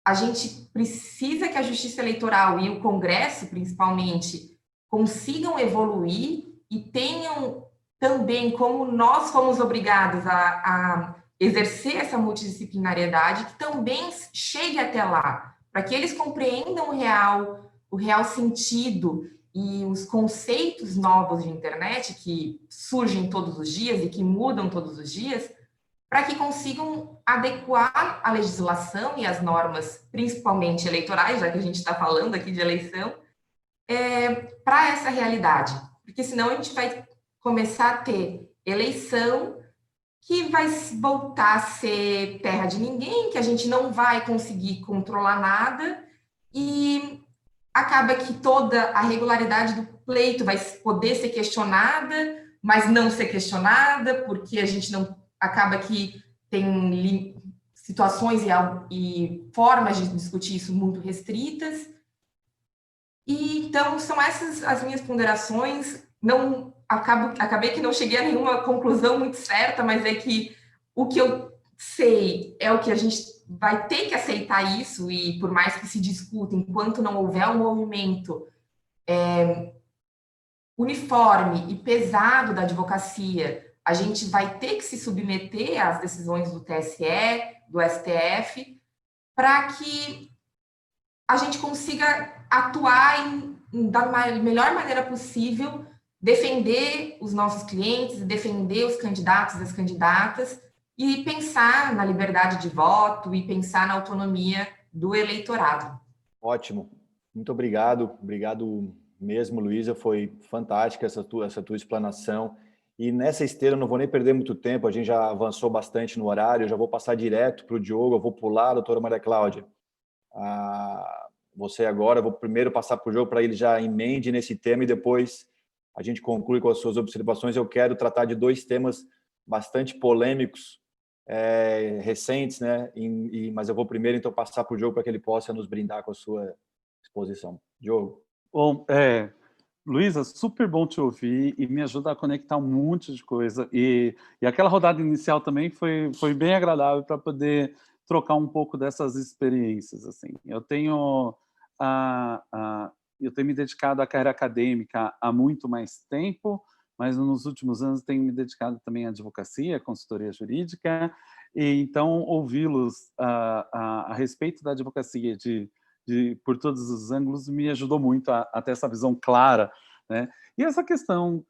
a gente precisa que a Justiça Eleitoral e o Congresso, principalmente, consigam evoluir e tenham também, como nós fomos obrigados a exercer essa multidisciplinariedade, que também chegue até lá, para que eles compreendam o real sentido e os conceitos novos de internet que surgem todos os dias e que mudam todos os dias, para que consigam adequar a legislação e as normas, principalmente eleitorais, já que a gente está falando aqui de eleição, para essa realidade. Porque senão a gente vai começar a ter eleição que vai voltar a ser terra de ninguém, que a gente não vai conseguir controlar nada, e acaba que toda a regularidade do pleito vai poder ser questionada, mas não ser questionada, porque a gente não acaba que tem situações e formas de discutir isso muito restritas. E então são essas as minhas ponderações. Acabei que não cheguei a nenhuma conclusão muito certa, mas é que o que eu sei é o que a gente vai ter que aceitar isso, e por mais que se discuta, enquanto não houver um movimento uniforme e pesado da advocacia, a gente vai ter que se submeter às decisões do TSE, do STF, para que a gente consiga atuar da melhor maneira possível, defender os nossos clientes, defender os candidatos e as candidatas, e pensar na liberdade de voto e pensar na autonomia do eleitorado. Ótimo. Muito obrigado. Obrigado mesmo, Luísa. Foi fantástica essa tua explanação. E nessa esteira eu não vou nem perder muito tempo, a gente já avançou bastante no horário, eu já vou passar direto para o Diogo, eu vou pular, doutora Maria Cláudia. Você agora, eu vou primeiro passar para o Diogo para ele já emende nesse tema e depois a gente conclui com as suas observações. Eu quero tratar de 2 temas bastante polêmicos, recentes, né? Mas eu vou primeiro então passar para o Diogo para que ele possa nos brindar com a sua exposição. Diogo. Bom, Luísa, super bom te ouvir e me ajuda a conectar um monte de coisa. E aquela rodada inicial também foi bem agradável para poder trocar um pouco dessas experiências. Assim. Eu tenho me dedicado à carreira acadêmica há muito mais tempo, mas nos últimos anos tenho me dedicado também à advocacia, à consultoria jurídica, e então ouvi-los a respeito da advocacia por todos os ângulos me ajudou muito a ter essa visão clara, né? E essa questão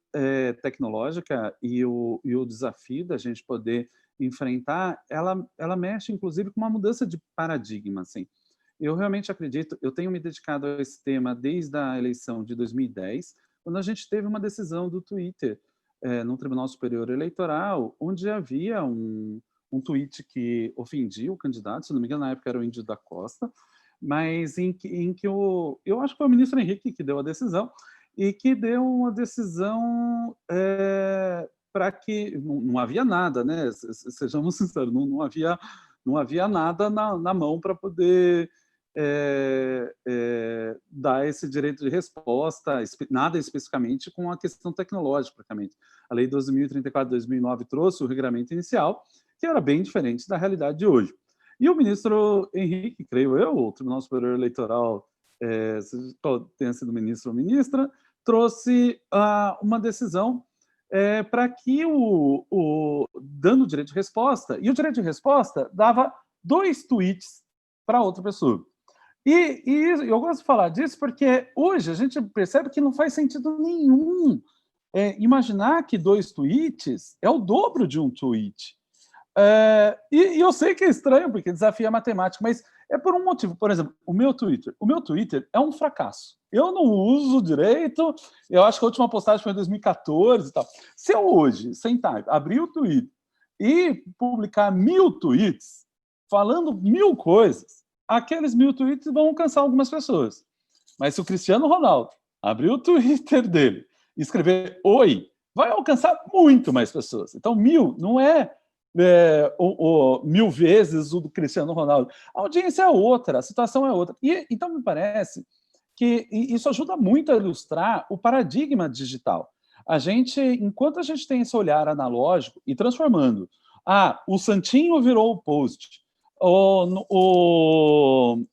tecnológica e o desafio da gente poder enfrentar, ela mexe inclusive com uma mudança de paradigma, assim. Eu realmente acredito, eu tenho me dedicado a esse tema desde a eleição de 2010, quando a gente teve uma decisão do Twitter no Tribunal Superior Eleitoral, onde havia um tweet que ofendia o candidato, se não me engano, na época era o Índio da Costa, mas em que eu acho que foi o ministro Henrique que deu a decisão, e que deu uma decisão para que não havia nada, né? Sejamos sinceros, não havia nada na mão para poder dar esse direito de resposta, nada especificamente com a questão tecnológica, praticamente. A Lei 12.034 de 2009 trouxe o regramento inicial, que era bem diferente da realidade de hoje. E o ministro Henrique, creio eu, o Tribunal Superior Eleitoral, tenha sido ministro ou ministra, trouxe uma decisão para que dando o direito de resposta, e o direito de resposta dava 2 tweets para outra pessoa. E eu gosto de falar disso porque hoje a gente percebe que não faz sentido nenhum imaginar que 2 tweets é o dobro de um tweet. E eu sei que é estranho, porque desafia a matemática, mas é por um motivo. Por exemplo, o meu Twitter é um fracasso. Eu não uso direito, eu acho que a última postagem foi em 2014 e tal. Se eu hoje sentar, abrir o Twitter e publicar 1000 tweets, falando 1000 coisas, aqueles 1000 tweets vão alcançar algumas pessoas. Mas se o Cristiano Ronaldo abrir o Twitter dele e escrever "Oi", vai alcançar muito mais pessoas. Então, 1000 não é 1000 vezes o do Cristiano Ronaldo. A audiência é outra, a situação é outra. Então, me parece que isso ajuda muito a ilustrar o paradigma digital. Enquanto a gente tem esse olhar analógico e transformando, o santinho virou o post,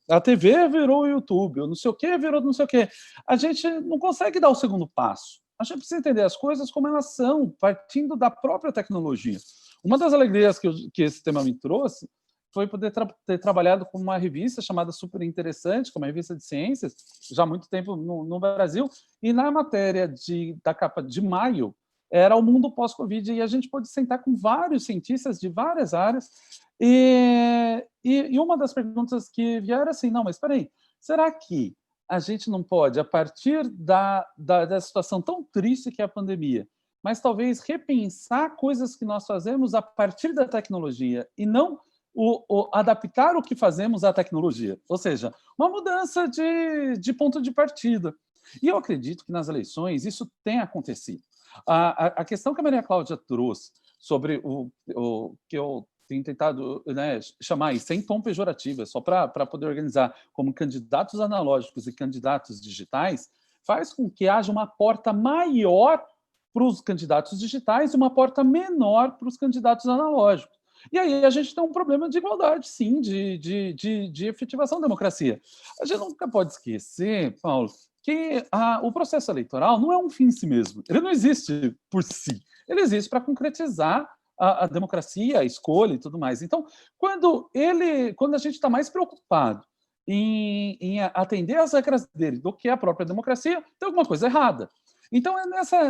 a TV virou o YouTube, ou não sei o que virou não sei o que, a gente não consegue dar o segundo passo. A gente precisa entender as coisas como elas são, partindo da própria tecnologia. Uma das alegrias que esse tema me trouxe foi poder ter trabalhado com uma revista chamada Super Interessante, que é uma revista de ciências, já há muito tempo no Brasil, e na matéria da capa de maio era o mundo pós-Covid, e a gente pôde sentar com vários cientistas de várias áreas, e uma das perguntas que vieram era assim, não, mas espera aí, será que a gente não pode, a partir da situação tão triste que é a pandemia, mas talvez repensar coisas que nós fazemos a partir da tecnologia e não adaptar o que fazemos à tecnologia? Ou seja, uma mudança de ponto de partida. E eu acredito que nas eleições isso tem acontecido. A questão que a Maria Cláudia trouxe sobre o que eu tenho tentado, né, chamar, e sem tom pejorativo, é só para poder organizar, como candidatos analógicos e candidatos digitais, faz com que haja uma porta maior para os candidatos digitais e uma porta menor para os candidatos analógicos. E aí a gente tem um problema de igualdade, sim, de efetivação da democracia. A gente nunca pode esquecer, Paulo, que o processo eleitoral não é um fim em si mesmo. Ele não existe por si. Ele existe para concretizar a democracia, a escolha e tudo mais. Então, quando a gente está mais preocupado em atender às regras dele do que a própria democracia, tem alguma coisa errada. Então,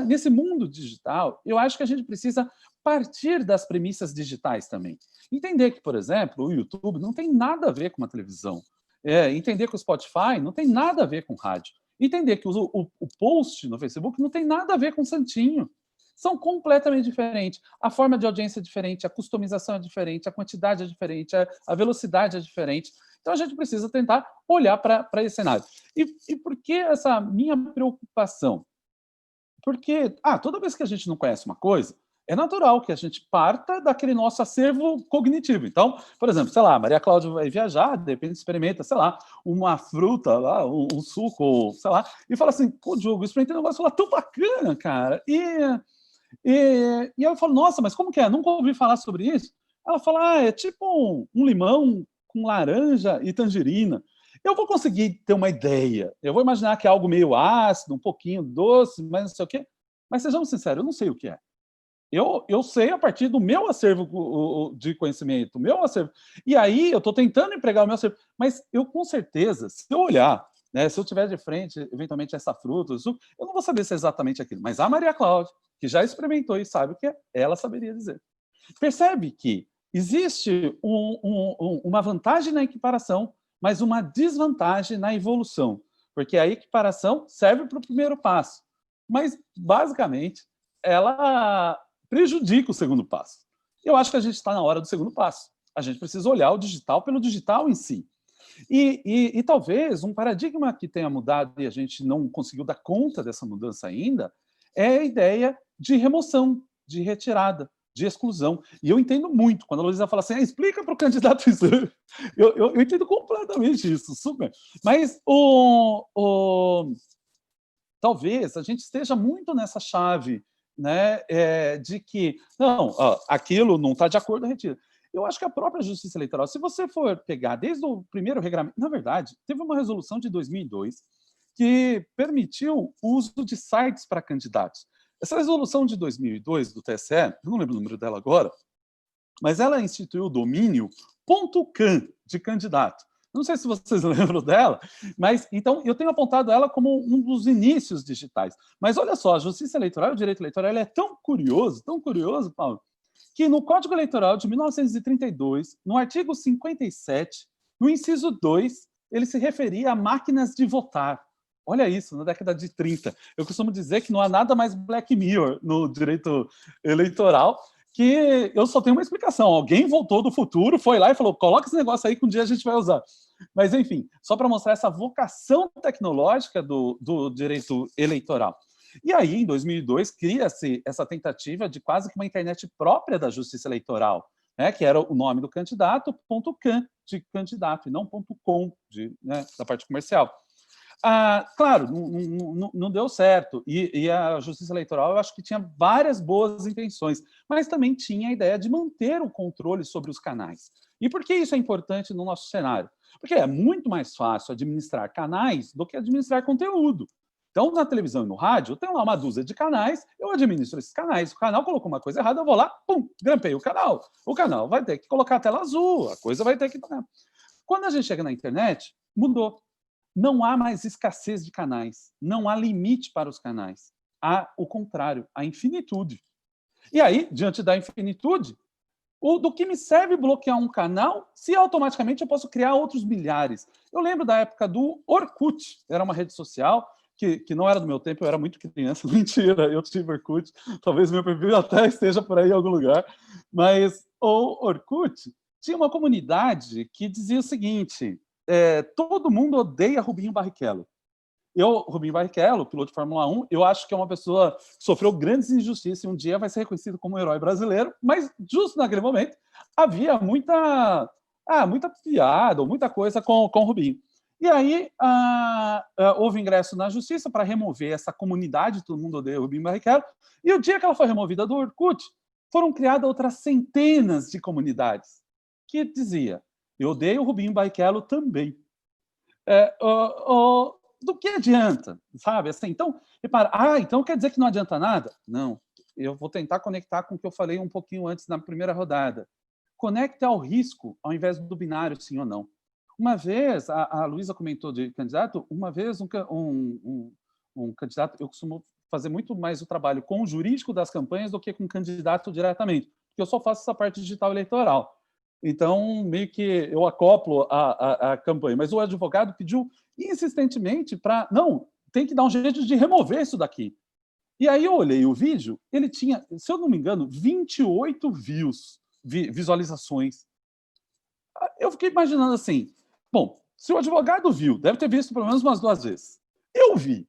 nesse mundo digital, eu acho que a gente precisa partir das premissas digitais também. Entender que, por exemplo, o YouTube não tem nada a ver com uma televisão. Entender que o Spotify não tem nada a ver com rádio. Entender que o post no Facebook não tem nada a ver com santinho. São completamente diferentes. A forma de audiência é diferente, a customização é diferente, a quantidade é diferente, a velocidade é diferente. Então, a gente precisa tentar olhar para esse cenário. E por que essa minha preocupação? Porque toda vez que a gente não conhece uma coisa, é natural que a gente parta daquele nosso acervo cognitivo. Então, por exemplo, sei lá, a Maria Cláudia vai viajar, de repente experimenta, sei lá, uma fruta, lá, um suco, sei lá, e fala assim, pô, Diogo, experimentei um negócio lá tão bacana, cara. E eu falo, nossa, mas como que é? Nunca ouvi falar sobre isso. Ela fala, é tipo um limão com laranja e tangerina. Eu vou conseguir ter uma ideia. Eu vou imaginar que é algo meio ácido, um pouquinho doce, mas não sei o quê. Mas sejamos sinceros, eu não sei o que é. Eu sei a partir do meu acervo de conhecimento, meu acervo. E aí eu estou tentando empregar o meu acervo. Mas eu, com certeza, se eu olhar, né, se eu tiver de frente, eventualmente, essa fruta, eu não vou saber se é exatamente aquilo. Mas a Maria Cláudia, que já experimentou e sabe o que é, ela saberia dizer. Percebe que existe uma vantagem na equiparação, mas uma desvantagem na evolução. Porque a equiparação serve para o primeiro passo. Mas, basicamente, ela prejudica o segundo passo. Eu acho que a gente está na hora do segundo passo. A gente precisa olhar o digital pelo digital em si. E talvez um paradigma que tenha mudado e a gente não conseguiu dar conta dessa mudança ainda é a ideia de remoção, de retirada, de exclusão. E eu entendo muito quando a Luísa fala assim, explica para o candidato isso. Eu entendo completamente isso, super. Mas talvez a gente esteja muito nessa chave, né, de que, não, aquilo não está de acordo, retira. Eu acho que a própria Justiça Eleitoral, se você for pegar desde o primeiro regulamento, na verdade, teve uma resolução de 2002 que permitiu o uso de sites para candidatos. Essa resolução de 2002 do TSE, eu não lembro o número dela agora, mas ela instituiu o domínio .can de candidato. Não sei se vocês lembram dela, mas então eu tenho apontado ela como um dos inícios digitais. Mas olha só, a Justiça Eleitoral e o direito eleitoral ele é tão curioso, Paulo, que no Código Eleitoral de 1932, no artigo 57, no inciso 2, ele se referia a máquinas de votar. Olha isso, na década de 30. Eu costumo dizer que não há nada mais Black Mirror no direito eleitoral, que eu só tenho uma explicação. Alguém voltou do futuro, foi lá e falou, coloca esse negócio aí que um dia a gente vai usar. Mas, enfim, só para mostrar essa vocação tecnológica do direito eleitoral. E aí, em 2002, cria-se essa tentativa de quase que uma internet própria da Justiça Eleitoral, né, que era o nome do candidato, .can de candidato, e não .com da parte comercial. Claro, não deu certo, e a Justiça Eleitoral eu acho que tinha várias boas intenções, mas também tinha a ideia de manter o controle sobre os canais. E por que isso é importante no nosso cenário? Porque é muito mais fácil administrar canais do que administrar conteúdo. Então, na televisão e no rádio, eu tenho lá uma dúzia de canais, eu administro esses canais. O canal colocou uma coisa errada, eu vou lá, pum, grampeio o canal. O canal vai ter que colocar a tela azul, a coisa vai ter que... Quando a gente chega na internet, mudou. Não há mais escassez de canais, não há limite para os canais. Há o contrário, a infinitude. E aí, diante da infinitude, do que me serve bloquear um canal se automaticamente eu posso criar outros milhares? Eu lembro da época do Orkut, era uma rede social que não era do meu tempo, eu era muito criança, mentira, eu tive Orkut, talvez meu perfil até esteja por aí em algum lugar, mas o Orkut tinha uma comunidade que dizia o seguinte, todo mundo odeia Rubinho Barrichello. Rubinho Barrichello, piloto de Fórmula 1, eu acho que é uma pessoa que sofreu grandes injustiças e um dia vai ser reconhecido como um herói brasileiro, mas justo naquele momento havia muita piada ou muita coisa com o Rubinho. E aí houve ingresso na justiça para remover essa comunidade, todo mundo odeia o Rubinho Barrichello, e o dia que ela foi removida do Orkut, foram criadas outras centenas de comunidades que dizia: eu odeio o Rubinho Barrichello também. Do que adianta, sabe? Assim, então, repara, então quer dizer que não adianta nada? Não, eu vou tentar conectar com o que eu falei um pouquinho antes na primeira rodada. Conecte ao risco, ao invés do binário, sim ou não. Uma vez, a Luísa comentou de candidato, uma vez um candidato, eu costumo fazer muito mais o trabalho com o jurídico das campanhas do que com o candidato diretamente, porque eu só faço essa parte digital eleitoral. Então, meio que eu acoplo a campanha. Mas o advogado pediu insistentemente para... Não, tem que dar um jeito de remover isso daqui. E aí eu olhei o vídeo, ele tinha, se eu não me engano, 28 visualizações. Eu fiquei imaginando assim, bom, se o advogado viu, deve ter visto pelo menos umas 2 vezes. Eu vi.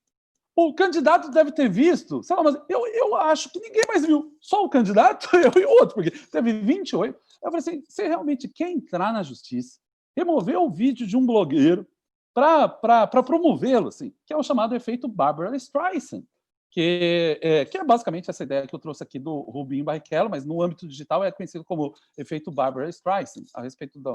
O candidato deve ter visto, sei lá, mas eu acho que ninguém mais viu. Só o candidato, eu e o outro, porque teve 28. Eu falei assim, você realmente quer entrar na justiça, remover o vídeo de um blogueiro para promovê-lo, assim, que é o chamado efeito Barbra Streisand, que é basicamente essa ideia que eu trouxe aqui do Rubinho Barrichello, mas no âmbito digital é conhecido como efeito Barbra Streisand, a respeito de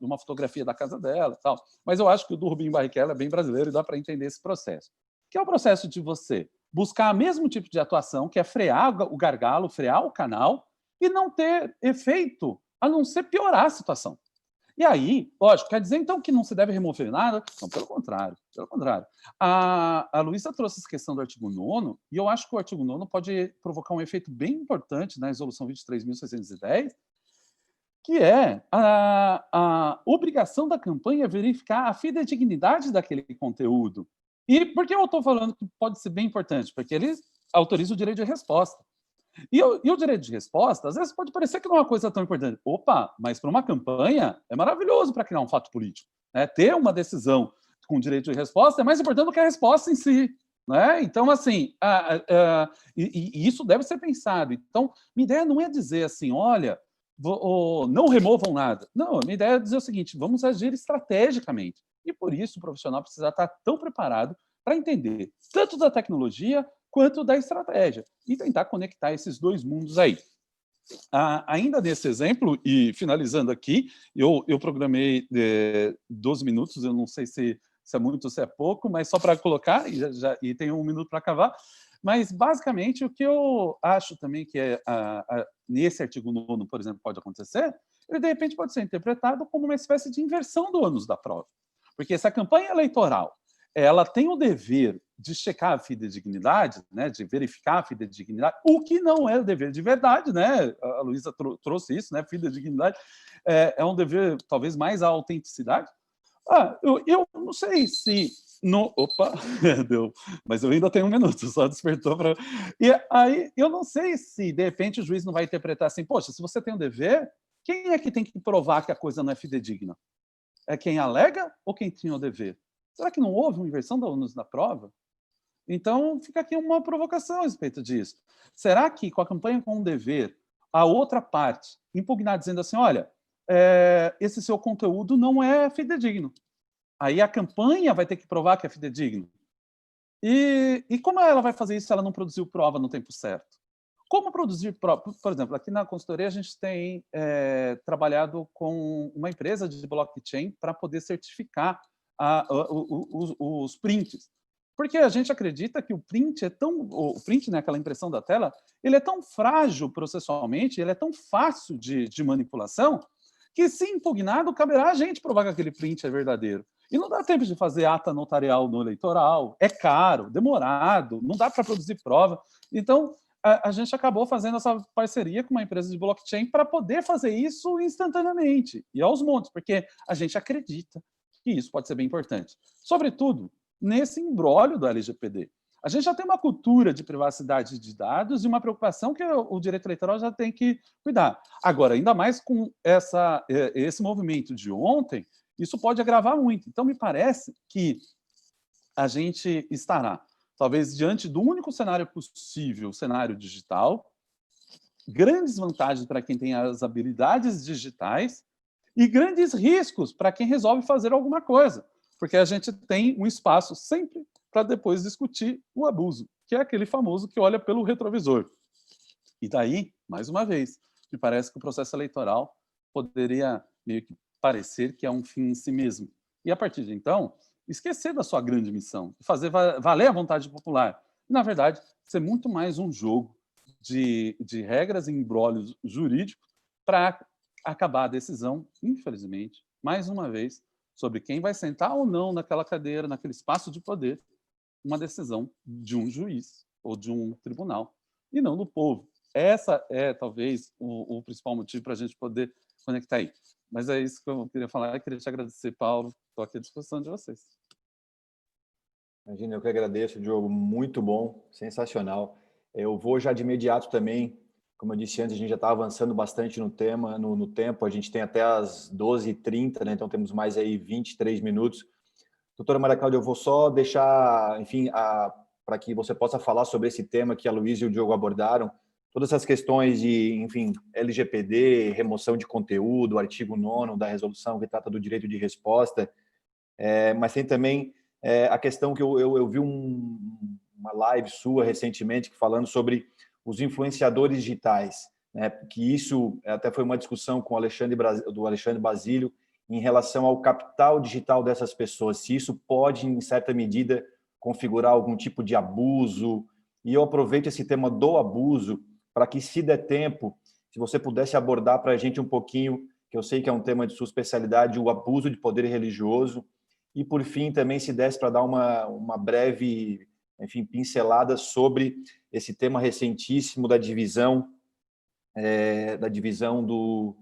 uma fotografia da casa dela e tal. Mas eu acho que o do Rubinho Barrichello é bem brasileiro e dá para entender esse processo. Que é o processo de você buscar o mesmo tipo de atuação, que é frear o gargalo, frear o canal, e não ter efeito, a não ser piorar a situação. E aí, lógico, quer dizer então que não se deve remover nada? Não, pelo contrário. Pelo contrário. A Luísa trouxe essa questão do artigo 9º, e eu acho que o artigo 9º pode provocar um efeito bem importante na resolução 23.610, que é a obrigação da campanha verificar a fidedignidade daquele conteúdo. E por que eu estou falando que pode ser bem importante? Porque ele autoriza o direito de resposta. E o direito de resposta, às vezes, pode parecer que não é uma coisa tão importante. Opa, mas para uma campanha é maravilhoso para criar um fato político. Né? Ter uma decisão com direito de resposta é mais importante do que a resposta em si. Né? Então, assim, e isso deve ser pensado. Então, minha ideia não é dizer assim, olha, não removam nada. Não, a minha ideia é dizer o seguinte, vamos agir estrategicamente. E por isso o profissional precisa estar tão preparado para entender tanto da tecnologia quanto da estratégia, e tentar conectar esses dois mundos aí. Ainda nesse exemplo, e finalizando aqui, eu programei 12 minutos, eu não sei se é muito ou se é pouco, mas só para colocar, e tenho 1 minuto para acabar, mas basicamente o que eu acho também que nesse artigo 9º, por exemplo, pode acontecer, ele de repente pode ser interpretado como uma espécie de inversão do ônus da prova. Porque se a campanha eleitoral ela tem o dever de checar a fidedignidade, né, de verificar a fidedignidade, o que não é o dever de verdade, né? A Luísa trouxe isso, né? Fidedignidade é um dever talvez mais a autenticidade. Eu não sei se opa, deu, mas eu ainda tenho 1 minuto, só despertou para. E aí eu não sei se de repente o juiz não vai interpretar assim, poxa, se você tem um dever, quem é que tem que provar que a coisa não é fidedigna? É quem alega ou quem tinha o dever? Será que não houve uma inversão da ônus da prova? Então, fica aqui uma provocação a respeito disso. Será que, com a campanha com um dever, a outra parte impugnar dizendo assim, olha, esse seu conteúdo não é fidedigno. Aí a campanha vai ter que provar que é fidedigno. E como ela vai fazer isso se ela não produziu prova no tempo certo? Como produzir prova? Por exemplo, aqui na consultoria a gente tem trabalhado com uma empresa de blockchain para poder certificar os prints. Porque a gente acredita que o print né, aquela impressão da tela, ele é tão frágil processualmente, ele é tão fácil de manipulação, que se impugnado, caberá a gente provar que aquele print é verdadeiro. E não dá tempo de fazer ata notarial no eleitoral, é caro, demorado, não dá para produzir prova. Então, a gente acabou fazendo essa parceria com uma empresa de blockchain para poder fazer isso instantaneamente, e aos montes, porque a gente acredita que isso pode ser bem importante. Sobretudo, nesse imbróglio do LGPD. A gente já tem uma cultura de privacidade de dados e uma preocupação que o direito eleitoral já tem que cuidar. Agora, ainda mais com esse movimento de ontem, isso pode agravar muito. Então, me parece que a gente estará, talvez, diante do único cenário possível, o cenário digital, grandes vantagens para quem tem as habilidades digitais e grandes riscos para quem resolve fazer alguma coisa, porque a gente tem um espaço sempre para depois discutir o abuso, que é aquele famoso que olha pelo retrovisor. E daí, mais uma vez, me parece que o processo eleitoral poderia meio que parecer que é um fim em si mesmo. E, a partir de então, esquecer da sua grande missão, fazer valer a vontade popular. E, na verdade, ser muito mais um jogo de regras e embrólios jurídicos para acabar a decisão, infelizmente, mais uma vez, sobre quem vai sentar ou não naquela cadeira, naquele espaço de poder, uma decisão de um juiz ou de um tribunal, e não do povo. Essa é, talvez, o principal motivo para a gente poder conectar aí. Mas é isso que eu queria falar. Eu queria te agradecer, Paulo. Estou aqui à disposição de vocês. Imagina, eu que agradeço, Diogo. Muito bom, sensacional. Eu vou já de imediato também, como eu disse antes, a gente já está avançando bastante no tema, no tempo. A gente tem até as 12h30, né? Então temos mais aí 23 minutos. Doutora Maria Cláudia, eu vou só deixar, enfim, para que você possa falar sobre esse tema que a Luísa e o Diogo abordaram, todas essas questões de, enfim, LGPD, remoção de conteúdo, artigo 9º da resolução que trata do direito de resposta, mas tem também a questão que eu vi uma live sua recentemente falando sobre os influenciadores digitais, né? Que isso até foi uma discussão com do Alexandre Basílio em relação ao capital digital dessas pessoas, se isso pode, em certa medida, configurar algum tipo de abuso. E eu aproveito esse tema do abuso para que, se der tempo, se você pudesse abordar para a gente um pouquinho, que eu sei que é um tema de sua especialidade, o abuso de poder religioso, e, por fim, também se desse para dar uma breve, enfim, pincelada sobre esse tema recentíssimo da divisão do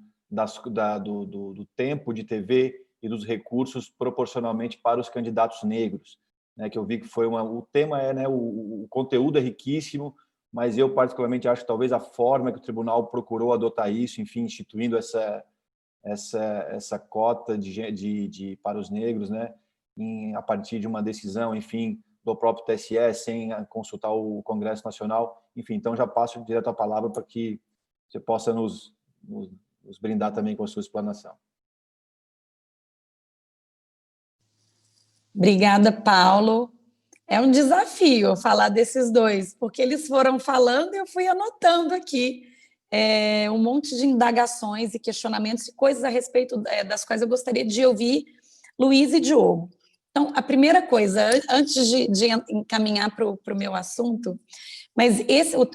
tempo de TV e dos recursos proporcionalmente para os candidatos negros, né, que eu vi que foi o tema né, o conteúdo é riquíssimo, mas eu particularmente acho que talvez a forma que o tribunal procurou adotar isso, enfim, instituindo essa cota para os negros, né, a partir de uma decisão, enfim, do próprio TSE, sem consultar o Congresso Nacional, enfim, então já passo direto a palavra para que você possa nos brindar também com a sua explanação. Obrigada, Paulo. É um desafio falar desses dois, porque eles foram falando e eu fui anotando aqui um monte de indagações e questionamentos e coisas a respeito das quais eu gostaria de ouvir Luiz e Diogo. Então, a primeira coisa, antes de encaminhar para o meu assunto, mas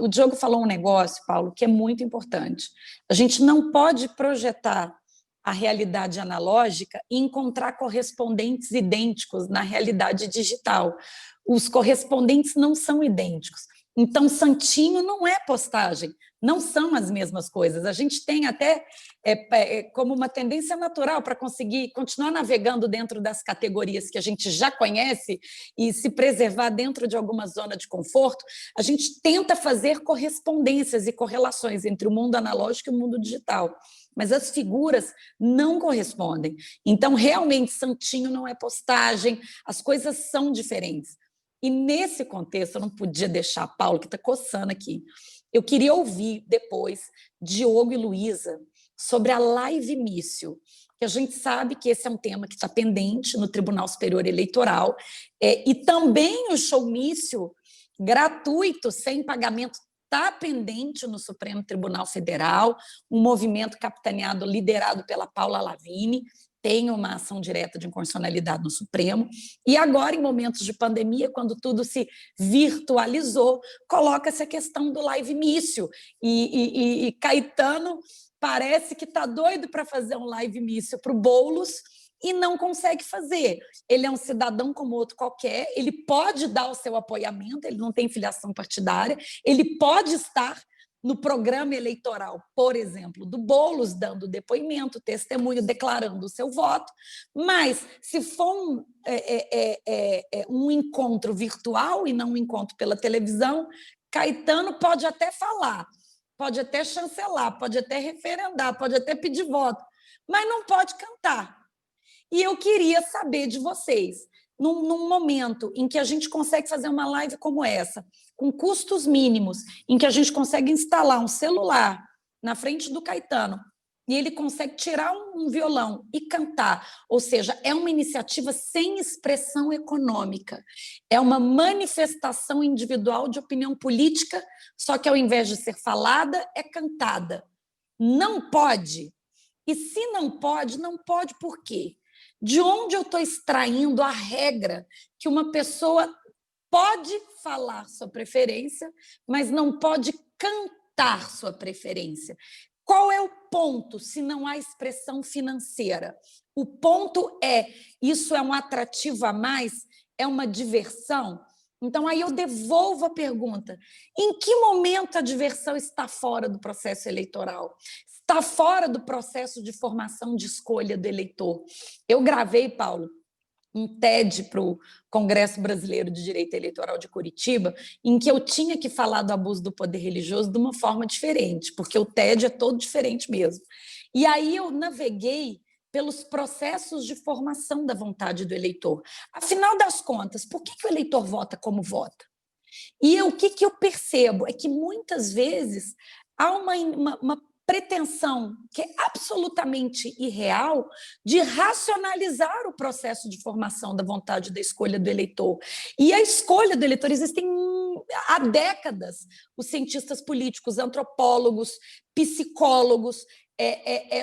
o Diogo falou um negócio, Paulo, que é muito importante. A gente não pode projetar a realidade analógica e encontrar correspondentes idênticos na realidade digital. Os correspondentes não são idênticos. Então, santinho não é postagem, não são as mesmas coisas. A gente tem até como uma tendência natural para conseguir continuar navegando dentro das categorias que a gente já conhece e se preservar dentro de alguma zona de conforto, a gente tenta fazer correspondências e correlações entre o mundo analógico e o mundo digital. Mas as figuras não correspondem. Então, realmente, santinho não é postagem, as coisas são diferentes. E, nesse contexto, eu não podia deixar a Paulo, que está coçando aqui. Eu queria ouvir depois Diogo e Luísa sobre a live-mício, que a gente sabe que esse é um tema que está pendente no Tribunal Superior Eleitoral, e também o showmício gratuito, sem pagamento, está pendente no Supremo Tribunal Federal, um movimento capitaneado, liderado pela Paula Lavigne, tem uma ação direta de inconstitucionalidade no Supremo, e agora, em momentos de pandemia, quando tudo se virtualizou, coloca-se a questão do live-mício, e Caetano parece que está doido para fazer um live-mício para o Boulos, e não consegue fazer. Ele é um cidadão como outro qualquer, ele pode dar o seu apoiamento, ele não tem filiação partidária, ele pode estar no programa eleitoral, por exemplo, do Boulos, dando depoimento, testemunho, declarando o seu voto, mas se for um encontro virtual e não um encontro pela televisão, Caetano pode até falar, pode até chancelar, pode até referendar, pode até pedir voto, mas não pode cantar. E eu queria saber de vocês, num momento em que a gente consegue fazer uma live como essa, com custos mínimos, em que a gente consegue instalar um celular na frente do Caetano e ele consegue tirar um violão e cantar, ou seja, é uma iniciativa sem expressão econômica, é uma manifestação individual de opinião política, só que ao invés de ser falada, é cantada. Não pode. E se não pode por quê? De onde eu estou extraindo a regra que uma pessoa pode falar sua preferência, mas não pode cantar sua preferência? Qual é o ponto se não há expressão financeira? O ponto é, isso é um atrativo a mais? É uma diversão? Então, aí eu devolvo a pergunta. Em que momento a diversão está fora do processo eleitoral? Está fora do processo de formação de escolha do eleitor? Eu gravei, Paulo, um TED para o Congresso Brasileiro de Direito Eleitoral de Curitiba, em que eu tinha que falar do abuso do poder religioso de uma forma diferente, porque o TED é todo diferente mesmo. E aí eu naveguei pelos processos de formação da vontade do eleitor. Afinal das contas, por que o eleitor vota como vota? E o que eu percebo é que, muitas vezes, há uma pretensão que é absolutamente irreal de racionalizar o processo de formação da vontade da escolha do eleitor. E a escolha do eleitor, existem há décadas os cientistas políticos, antropólogos, psicólogos,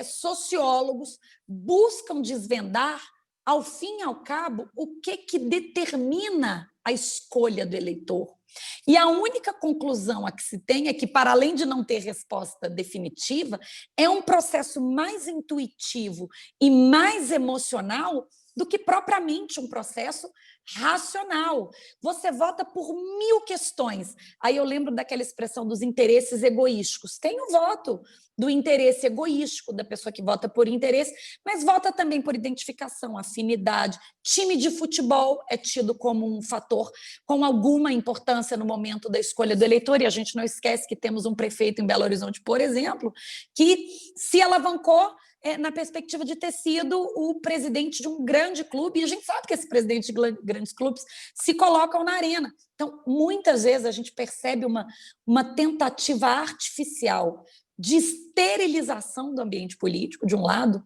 sociólogos buscam desvendar, ao fim e ao cabo, o que determina a escolha do eleitor. E a única conclusão a que se tem é que, para além de não ter resposta definitiva, é um processo mais intuitivo e mais emocional do que propriamente um processo racional. Você vota por 1000 questões. Aí eu lembro daquela expressão dos interesses egoísticos. Tem o voto do interesse egoístico da pessoa que vota por interesse, mas vota também por identificação, afinidade. Time de futebol é tido como um fator com alguma importância no momento da escolha do eleitor, e a gente não esquece que temos um prefeito em Belo Horizonte, por exemplo, que se alavancou na perspectiva de ter sido o presidente de um grande clube, e a gente sabe que esses presidentes de grandes clubes se colocam na arena. Então, muitas vezes a gente percebe uma tentativa artificial de esterilização do ambiente político, de um lado,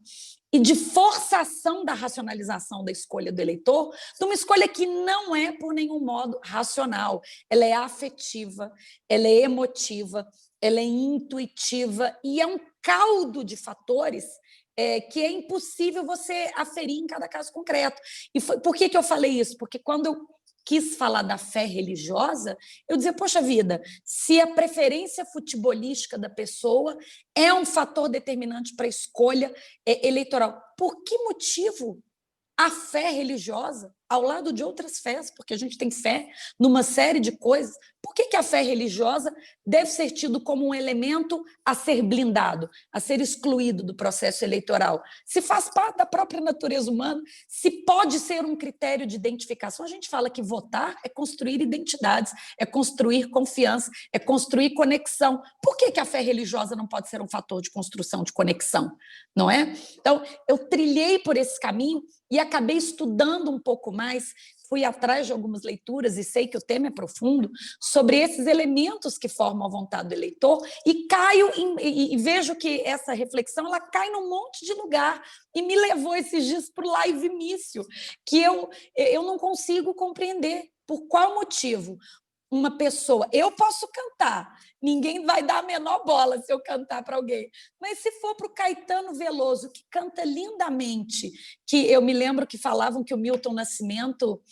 e de forçação da racionalização da escolha do eleitor, de uma escolha que não é, por nenhum modo, racional. Ela é afetiva, ela é emotiva, ela é intuitiva, e é um caldo de fatores que é impossível você aferir em cada caso concreto. E por que eu falei isso? Porque quando eu quis falar da fé religiosa, eu dizia, poxa vida, se a preferência futebolística da pessoa é um fator determinante para a escolha eleitoral, por que motivo a fé religiosa, ao lado de outras fés, porque a gente tem fé numa série de coisas, por que a fé religiosa deve ser tido como um elemento a ser blindado, a ser excluído do processo eleitoral? Se faz parte da própria natureza humana, se pode ser um critério de identificação. A gente fala que votar é construir identidades, é construir confiança, é construir conexão. Por que a fé religiosa não pode ser um fator de construção de conexão? Não é? Então, eu trilhei por esse caminho e acabei estudando um pouco mais, fui atrás de algumas leituras, e sei que o tema é profundo, sobre esses elementos que formam a vontade do eleitor, e caio e vejo que essa reflexão ela cai num monte de lugar, e me levou esses dias para o live mício, que eu não consigo compreender por qual motivo uma pessoa... Eu posso cantar, ninguém vai dar a menor bola se eu cantar para alguém, mas se for para o Caetano Veloso, que canta lindamente, que eu me lembro que falavam que o Milton Nascimento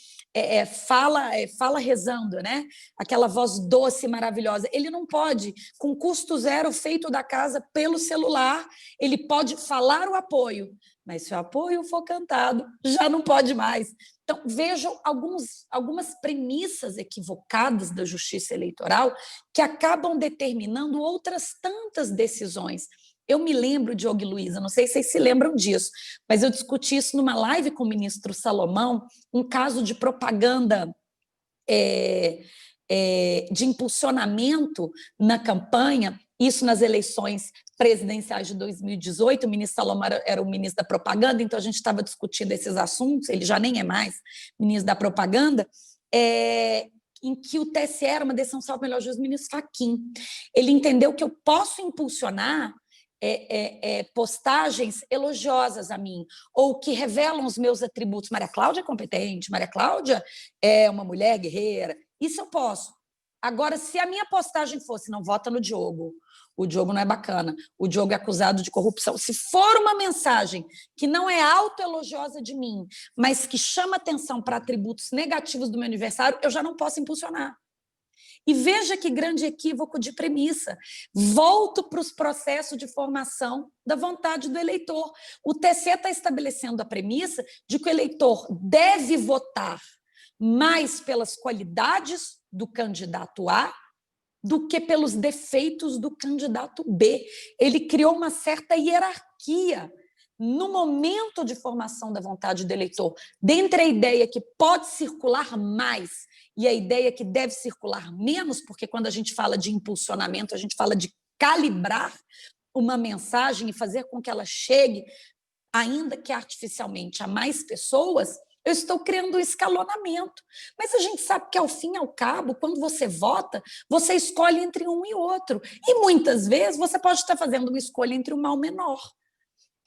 fala rezando, né? Aquela voz doce e maravilhosa. Ele não pode, com custo zero, feito da casa pelo celular, ele pode falar o apoio, mas se o apoio for cantado, já não pode mais. Então, vejam algumas premissas equivocadas da justiça eleitoral que acabam determinando outras tantas decisões. Eu me lembro, Diogo e Luísa, não sei se vocês se lembram disso, mas eu discuti isso numa live com o ministro Salomão, um caso de propaganda de impulsionamento na campanha, isso nas eleições presidenciais de 2018, o ministro Salomão era o ministro da propaganda, então a gente estava discutindo esses assuntos, ele já nem é mais ministro da propaganda, em que o TSE era uma decisão, salvo melhor juízo, do ministro Fachin. Ele entendeu que eu posso impulsionar postagens elogiosas a mim, ou que revelam os meus atributos. Maria Cláudia é competente, Maria Cláudia é uma mulher guerreira, isso eu posso. Agora, se a minha postagem fosse não vota no Diogo, o Diogo não é bacana, o Diogo é acusado de corrupção, se for uma mensagem que não é autoelogiosa de mim, mas que chama atenção para atributos negativos do meu aniversário, eu já não posso impulsionar. E veja que grande equívoco de premissa. Volto para os processos de formação da vontade do eleitor. O TSE está estabelecendo a premissa de que o eleitor deve votar mais pelas qualidades do candidato A do que pelos defeitos do candidato B. Ele criou uma certa hierarquia no momento de formação da vontade do eleitor, dentre a ideia que pode circular mais e a ideia que deve circular menos, porque quando a gente fala de impulsionamento, a gente fala de calibrar uma mensagem e fazer com que ela chegue, ainda que artificialmente, a mais pessoas. Eu estou criando um escalonamento. Mas a gente sabe que, ao fim e ao cabo, quando você vota, você escolhe entre um e outro. E, muitas vezes, você pode estar fazendo uma escolha entre o mal menor.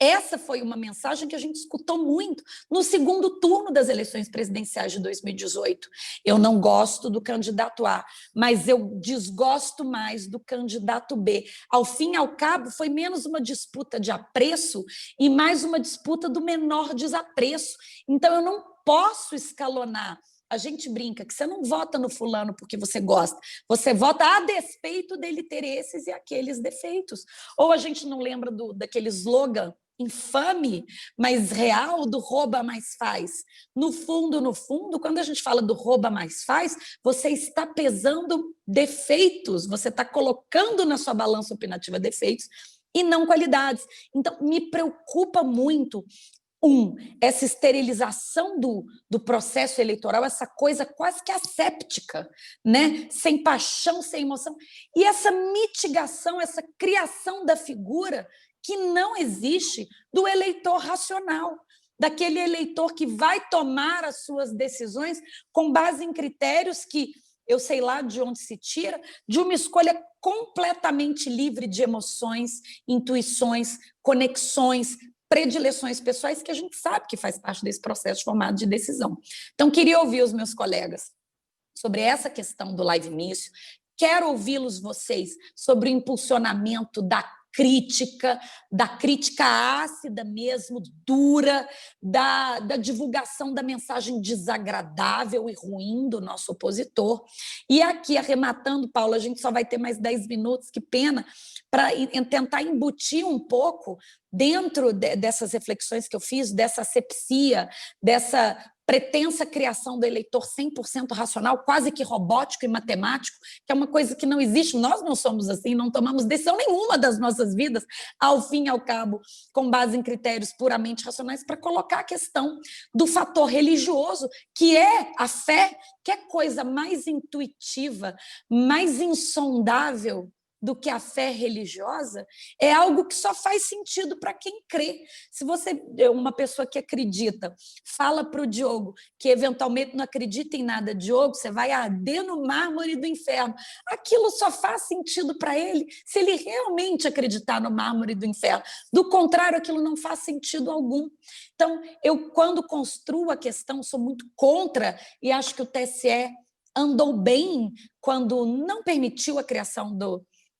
Essa foi uma mensagem que a gente escutou muito no segundo turno das eleições presidenciais de 2018. Eu não gosto do candidato A, mas eu desgosto mais do candidato B. Ao fim e ao cabo, foi menos uma disputa de apreço e mais uma disputa do menor desapreço. Então, eu não posso escalonar. A gente brinca que você não vota no fulano porque você gosta, você vota a despeito dele ter esses e aqueles defeitos. Ou a gente não lembra daquele slogan infame, mas real, do rouba mais faz. No fundo, quando a gente fala do rouba mais faz, você está pesando defeitos, você está colocando na sua balança opinativa defeitos e não qualidades. Então, me preocupa muito essa esterilização do processo eleitoral, essa coisa quase que asséptica, né? Sem paixão, sem emoção, e essa mitigação, essa criação da figura que não existe do eleitor racional, daquele eleitor que vai tomar as suas decisões com base em critérios que eu sei lá de onde se tira, de uma escolha completamente livre de emoções, intuições, conexões, predileções pessoais, que a gente sabe que faz parte desse processo de tomada de decisão. Então, queria ouvir os meus colegas sobre essa questão do live início, quero ouvi-los vocês sobre o impulsionamento da crítica ácida mesmo, dura, da divulgação da mensagem desagradável e ruim do nosso opositor. E aqui, arrematando, Paula, a gente só vai ter mais 10 minutos, que pena, para tentar embutir um pouco dentro dessas reflexões que eu fiz, dessa asepsia, dessa pretensa criação do eleitor 100% racional, quase que robótico e matemático, que é uma coisa que não existe. Nós não somos assim, não tomamos decisão nenhuma das nossas vidas, ao fim e ao cabo, com base em critérios puramente racionais, para colocar a questão do fator religioso, que é a fé, que é coisa mais intuitiva, mais insondável do que a fé religiosa, é algo que só faz sentido para quem crê. Se você, uma pessoa que acredita, fala para o Diogo que eventualmente não acredita em nada, Diogo, você vai arder no mármore do inferno. Aquilo só faz sentido para ele se ele realmente acreditar no mármore do inferno. Do contrário, aquilo não faz sentido algum. Então, eu, quando construo a questão, sou muito contra, e acho que o TSE andou bem quando não permitiu a criação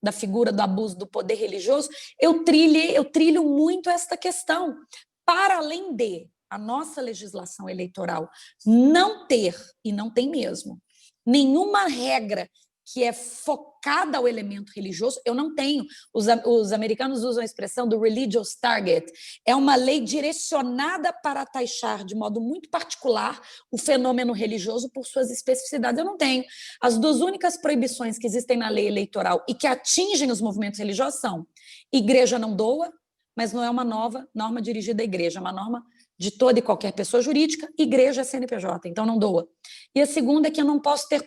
da figura do abuso do poder religioso. Eu trilho muito esta questão, para além de a nossa legislação eleitoral não ter, e não tem mesmo, nenhuma regra que é focada ao elemento religioso. Eu não tenho. Os americanos usam a expressão do religious target. É uma lei direcionada para taxar de modo muito particular o fenômeno religioso por suas especificidades. Eu não tenho. As duas únicas proibições que existem na lei eleitoral e que atingem os movimentos religiosos são: igreja não doa, mas não é uma nova norma dirigida à igreja, é uma norma de toda e qualquer pessoa jurídica, igreja é CNPJ, então não doa. E a segunda é que eu não posso ter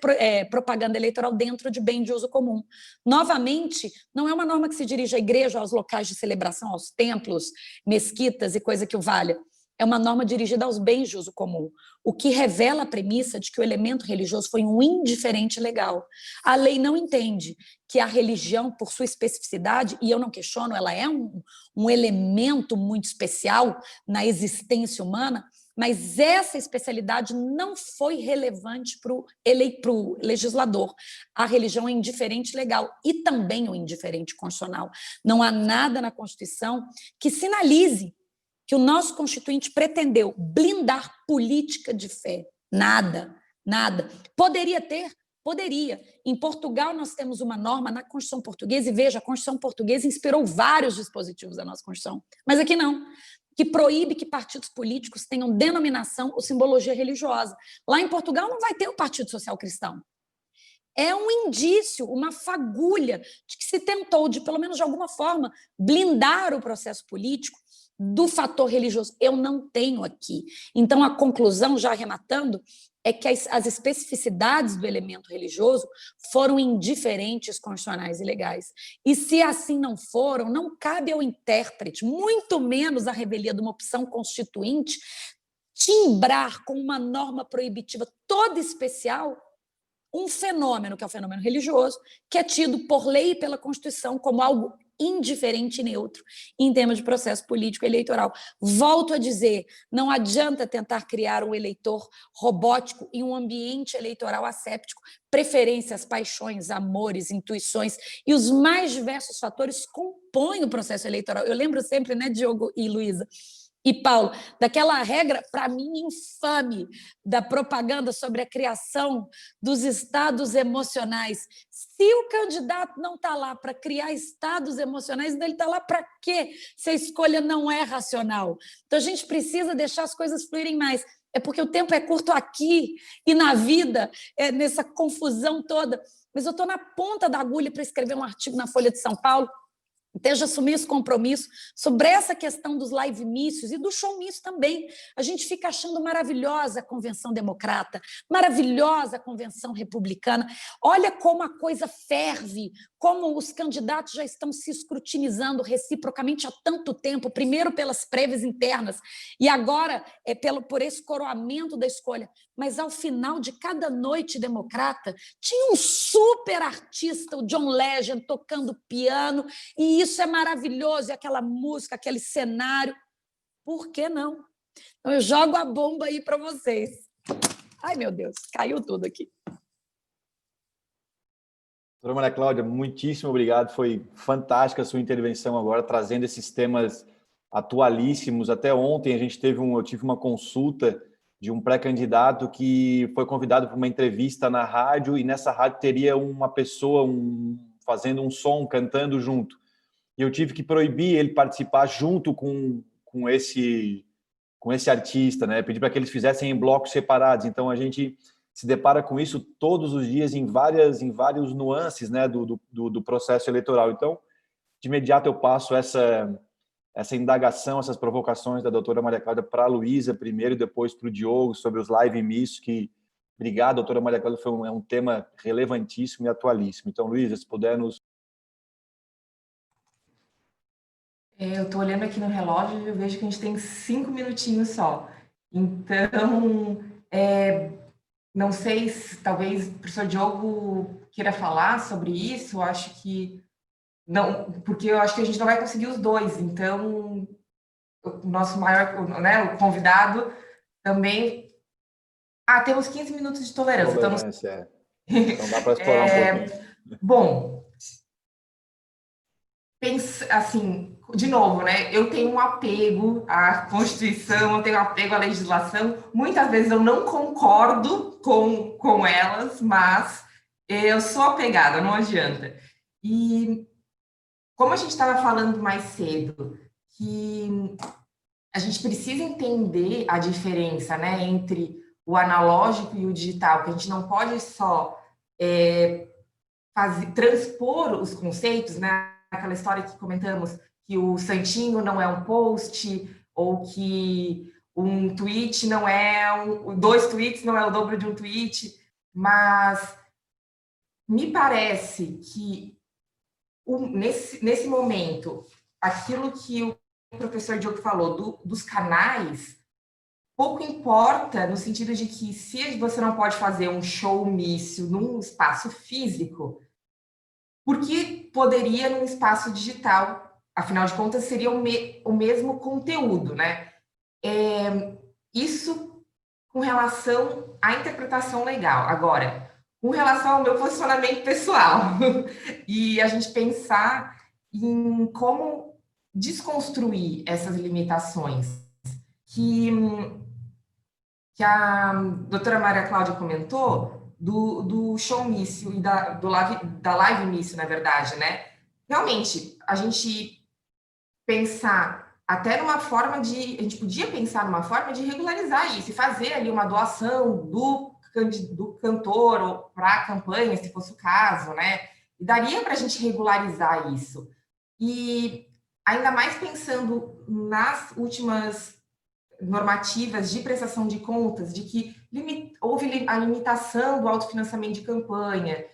propaganda eleitoral dentro de bem de uso comum. Novamente, não é uma norma que se dirige à igreja, aos locais de celebração, aos templos, mesquitas e coisa que o valha. É uma norma dirigida aos bens de uso comum, o que revela a premissa de que o elemento religioso foi um indiferente legal. A lei não entende que a religião, por sua especificidade, e eu não questiono, ela é um elemento muito especial na existência humana, mas essa especialidade não foi relevante para o legislador. A religião é indiferente legal e também o indiferente constitucional. Não há nada na Constituição que sinalize que o nosso Constituinte pretendeu blindar política de fé. Nada, nada. Poderia ter? Poderia. Em Portugal, nós temos uma norma na Constituição Portuguesa, e veja, a Constituição Portuguesa inspirou vários dispositivos da nossa Constituição, mas aqui não, que proíbe que partidos políticos tenham denominação ou simbologia religiosa. Lá em Portugal não vai ter o Partido Social Cristão. É um indício, uma fagulha de que se tentou, de pelo menos de alguma forma, blindar o processo político do fator religioso. Eu não tenho aqui. Então, a conclusão, já arrematando, é que as especificidades do elemento religioso foram indiferentes, constitucionais e legais. E se assim não foram, não cabe ao intérprete, muito menos à revelia de uma opção constituinte, timbrar com uma norma proibitiva toda especial um fenômeno, que é o fenômeno religioso, que é tido por lei e pela Constituição como algo indiferente e neutro em termos de processo político eleitoral. Volto a dizer, não adianta tentar criar um eleitor robótico em um ambiente eleitoral asséptico. Preferências, paixões, amores, intuições e os mais diversos fatores compõem o processo eleitoral. Eu lembro sempre, né, Diogo e Luísa e Paulo, daquela regra, para mim, infame, da propaganda sobre a criação dos estados emocionais. Se o candidato não está lá para criar estados emocionais, ele está lá para quê? Se a escolha não é racional. Então, a gente precisa deixar as coisas fluírem mais. É porque o tempo é curto aqui e na vida, nessa confusão toda. Mas eu estou na ponta da agulha para escrever um artigo na Folha de São Paulo. Então, eu já assumi esse compromisso sobre essa questão dos live-mícios e do show-mício também. A gente fica achando maravilhosa a Convenção Democrata, maravilhosa a Convenção Republicana. Olha como a coisa ferve, como os candidatos já estão se escrutinizando reciprocamente há tanto tempo, primeiro pelas prévias internas e agora por esse coroamento da escolha. Mas, ao final de cada noite democrata, tinha um super artista, o John Legend, tocando piano, e isso é maravilhoso, e aquela música, aquele cenário. Por que não? Então, eu jogo a bomba aí para vocês. Ai, meu Deus, caiu tudo aqui. Doutora Maria Cláudia, muitíssimo obrigado. Foi fantástica a sua intervenção agora, trazendo esses temas atualíssimos. Até ontem eu tive uma consulta de um pré-candidato que foi convidado para uma entrevista na rádio, e nessa rádio teria uma pessoa fazendo um som, cantando junto. E eu tive que proibir ele participar junto com esse artista, né? Pedi para que eles fizessem em blocos separados. Então, a gente se depara com isso todos os dias em vários nuances, né, do processo eleitoral. Então, de imediato eu passo essa indagação, essas provocações da doutora Maria Cláudia para a Luísa primeiro e depois para o Diogo sobre os live-mícios, que, obrigado, doutora Maria Cláudia, é um tema relevantíssimo e atualíssimo. Então, Luísa, se puder nos... Eu estou olhando aqui no relógio e eu vejo que a gente tem 5 minutinhos só. Então, não sei se talvez o professor Diogo queira falar sobre isso, eu acho que não, porque eu acho que a gente não vai conseguir os dois. Então, o nosso maior, né, o convidado também... temos 15 minutos de tolerância. Então dá para explorar um pouquinho. Bom, assim, de novo, né? Eu tenho um apego à Constituição, eu tenho um apego à legislação. Muitas vezes eu não concordo com elas, mas eu sou apegada, não adianta. E como a gente estava falando mais cedo, que a gente precisa entender a diferença, né, entre o analógico e o digital, que a gente não pode só transpor os conceitos, né? Aquela história que comentamos, que o santinho não é um post, ou que um tweet não é dois tweets não é o dobro de um tweet, mas me parece que nesse momento, aquilo que o professor Diogo falou dos canais, pouco importa no sentido de que se você não pode fazer um showmício num espaço físico, por que poderia num espaço digital? Afinal de contas, seria o mesmo conteúdo, né? Isso com relação à interpretação legal. Agora, com relação ao meu posicionamento pessoal, e a gente pensar em como desconstruir essas limitações que a doutora Maria Cláudia comentou, do showmício e da live-mício, na verdade, né? Realmente, a gente pensar até numa forma de... A gente podia pensar numa forma de regularizar isso, e fazer ali uma doação do cantor para a campanha, se fosse o caso, né? E daria para a gente regularizar isso. E ainda mais pensando nas últimas normativas de prestação de contas, de que houve a limitação do autofinanciamento de campanha.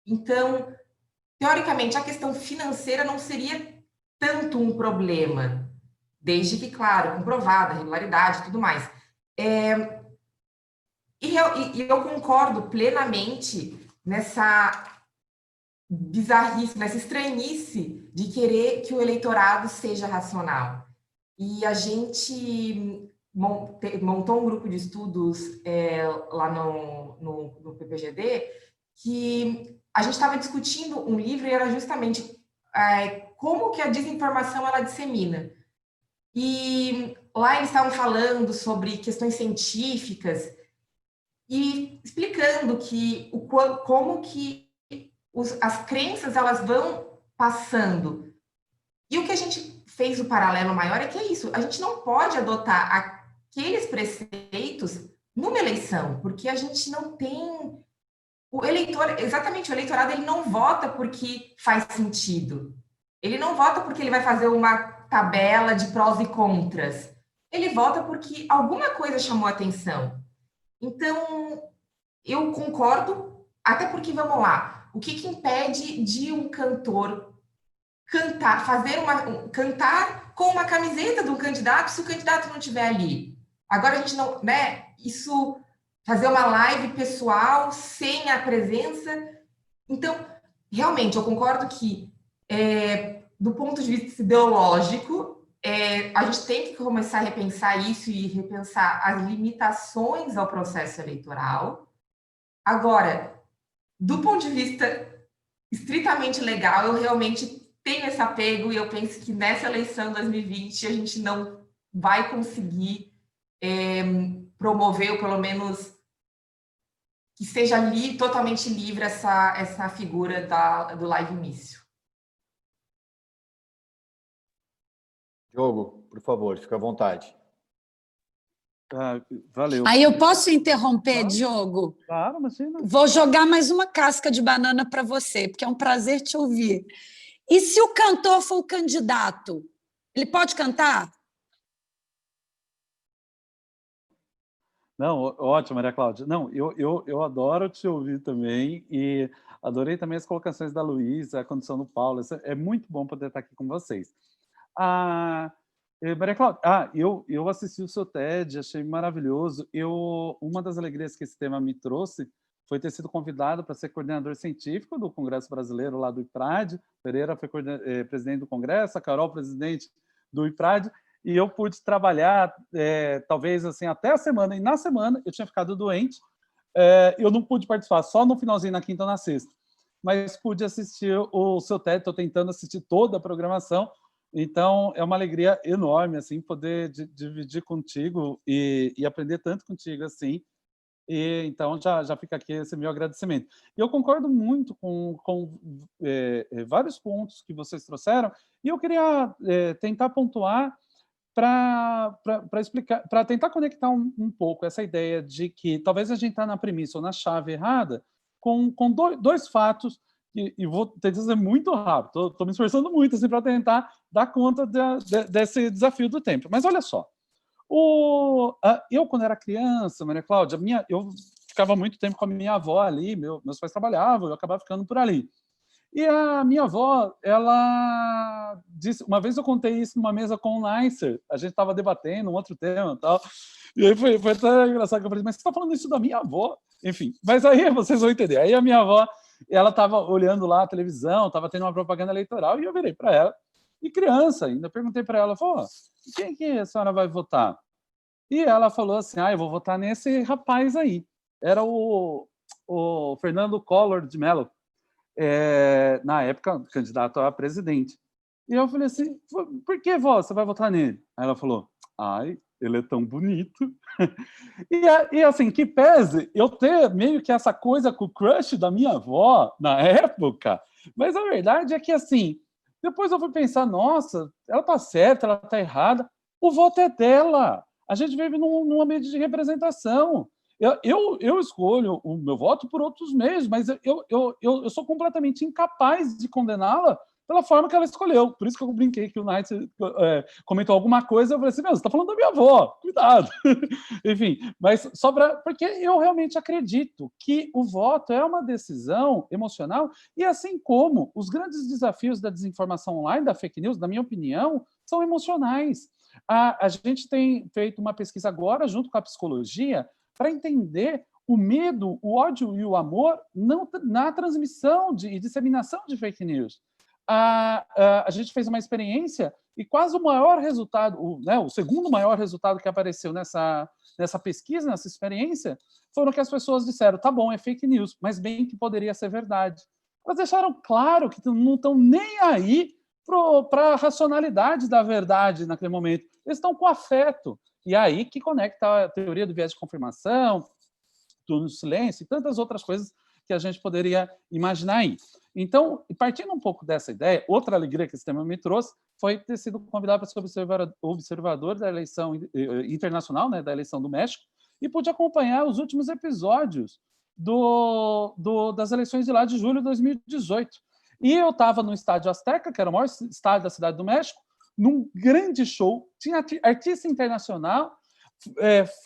Então, teoricamente, a questão financeira não seria tanto um problema, desde que, claro, comprovada, regularidade e tudo mais. E eu concordo plenamente nessa bizarrice, nessa estranhice de querer que o eleitorado seja racional. E a gente montou um grupo de estudos lá no PPGD, que a gente estava discutindo um livro e era justamente como que a desinformação ela dissemina. E lá eles estavam falando sobre questões científicas e explicando que como que as crenças elas vão passando. E o que a gente fez o paralelo maior é que é isso, a gente não pode adotar aqueles preceitos numa eleição, porque a gente não tem... O eleitorado ele não vota porque faz sentido. Ele não vota porque ele vai fazer uma tabela de prós e contras. Ele vota porque alguma coisa chamou a atenção. Então, eu concordo, até porque, vamos lá, o que impede de um cantor cantar, cantar com uma camiseta de um candidato se o candidato não estiver ali? Agora a gente não, né? Isso, fazer uma live pessoal sem a presença. Então, realmente, eu concordo que, do ponto de vista ideológico, a gente tem que começar a repensar isso e repensar as limitações ao processo eleitoral. Agora, do ponto de vista estritamente legal, eu realmente tenho esse apego e eu penso que nessa eleição 2020 a gente não vai conseguir promover, ou pelo menos que seja totalmente livre essa figura do live-mício. Diogo, por favor, fica à vontade. Valeu. Aí eu posso interromper, Diogo? Claro, imagina. Vou jogar mais uma casca de banana para você, porque é um prazer te ouvir. E se o cantor for o candidato, ele pode cantar? Não, ótimo, Maria Cláudia. Não, eu adoro te ouvir também e adorei também as colocações da Luísa, a condição do Paulo. É muito bom poder estar aqui com vocês. Maria Cláudia, eu assisti o seu TED, achei maravilhoso. Uma das alegrias que esse tema me trouxe foi ter sido convidado para ser coordenador científico do Congresso Brasileiro lá do IPRAD. Pereira foi presidente do Congresso, a Carol presidente do IPRAD, e eu pude trabalhar, talvez assim, até a semana, e na semana eu tinha ficado doente, eu não pude participar, só no finalzinho, na quinta ou na sexta, mas pude assistir o seu TED, estou tentando assistir toda a programação, então é uma alegria enorme, assim, poder dividir contigo e aprender tanto contigo, assim, e então já fica aqui esse meu agradecimento. E eu concordo muito com vários pontos que vocês trouxeram, e eu queria tentar pontuar para explicar, para tentar conectar um pouco essa ideia de que talvez a gente está na premissa ou na chave errada com dois fatos, e vou tentar dizer muito rápido, estou me esforçando muito assim, para tentar dar conta desse desafio do tempo. Mas olha só, Eu, quando era criança, Maria Cláudia, eu ficava muito tempo com a minha avó ali, meus pais trabalhavam, eu acabava ficando por ali. E a minha avó, ela disse, uma vez eu contei isso numa mesa com o Neisser, a gente estava debatendo um outro tema e tal, e aí foi até engraçado que eu falei, mas você está falando isso da minha avó? Enfim, mas aí vocês vão entender. Aí a minha avó, ela estava olhando lá a televisão, estava tendo uma propaganda eleitoral, e eu virei para ela, e criança ainda, perguntei para ela, quem que a senhora vai votar? E ela falou assim, eu vou votar nesse rapaz aí. Era o Fernando Collor de Mello, na época, candidato a presidente. E eu falei assim, por que, vó, você vai votar nele? Aí ela falou, ele é tão bonito. E assim, que pese eu ter meio que essa coisa com o crush da minha avó na época, mas a verdade é que, assim, depois eu fui pensar, nossa, ela tá certa, ela tá errada, o voto é dela. A gente vive num ambiente de representação. Eu escolho o meu voto por outros meios, mas eu sou completamente incapaz de condená-la pela forma que ela escolheu. Por isso que eu brinquei que o Knight comentou alguma coisa, eu falei assim, você está falando da minha avó, cuidado. Enfim, mas porque eu realmente acredito que o voto é uma decisão emocional, e assim como os grandes desafios da desinformação online, da fake news, na minha opinião, são emocionais. A gente tem feito uma pesquisa agora, junto com a psicologia, para entender o medo, o ódio e o amor na transmissão e disseminação de fake news. A gente fez uma experiência e quase o maior resultado, o segundo maior resultado que apareceu nessa pesquisa, nessa experiência, foram que as pessoas disseram, tá bom, é fake news, mas bem que poderia ser verdade. Elas deixaram claro que não estão nem aí para a racionalidade da verdade naquele momento. Eles estão com afeto. E aí que conecta a teoria do viés de confirmação, do silêncio e tantas outras coisas que a gente poderia imaginar aí. Então, partindo um pouco dessa ideia, outra alegria que esse tema me trouxe foi ter sido convidado para ser observador da eleição internacional, né, da eleição do México, e pude acompanhar os últimos episódios das eleições de lá de julho de 2018. E eu estava no Estádio Azteca, que era o maior estádio da Cidade do México, num grande show, tinha artista internacional,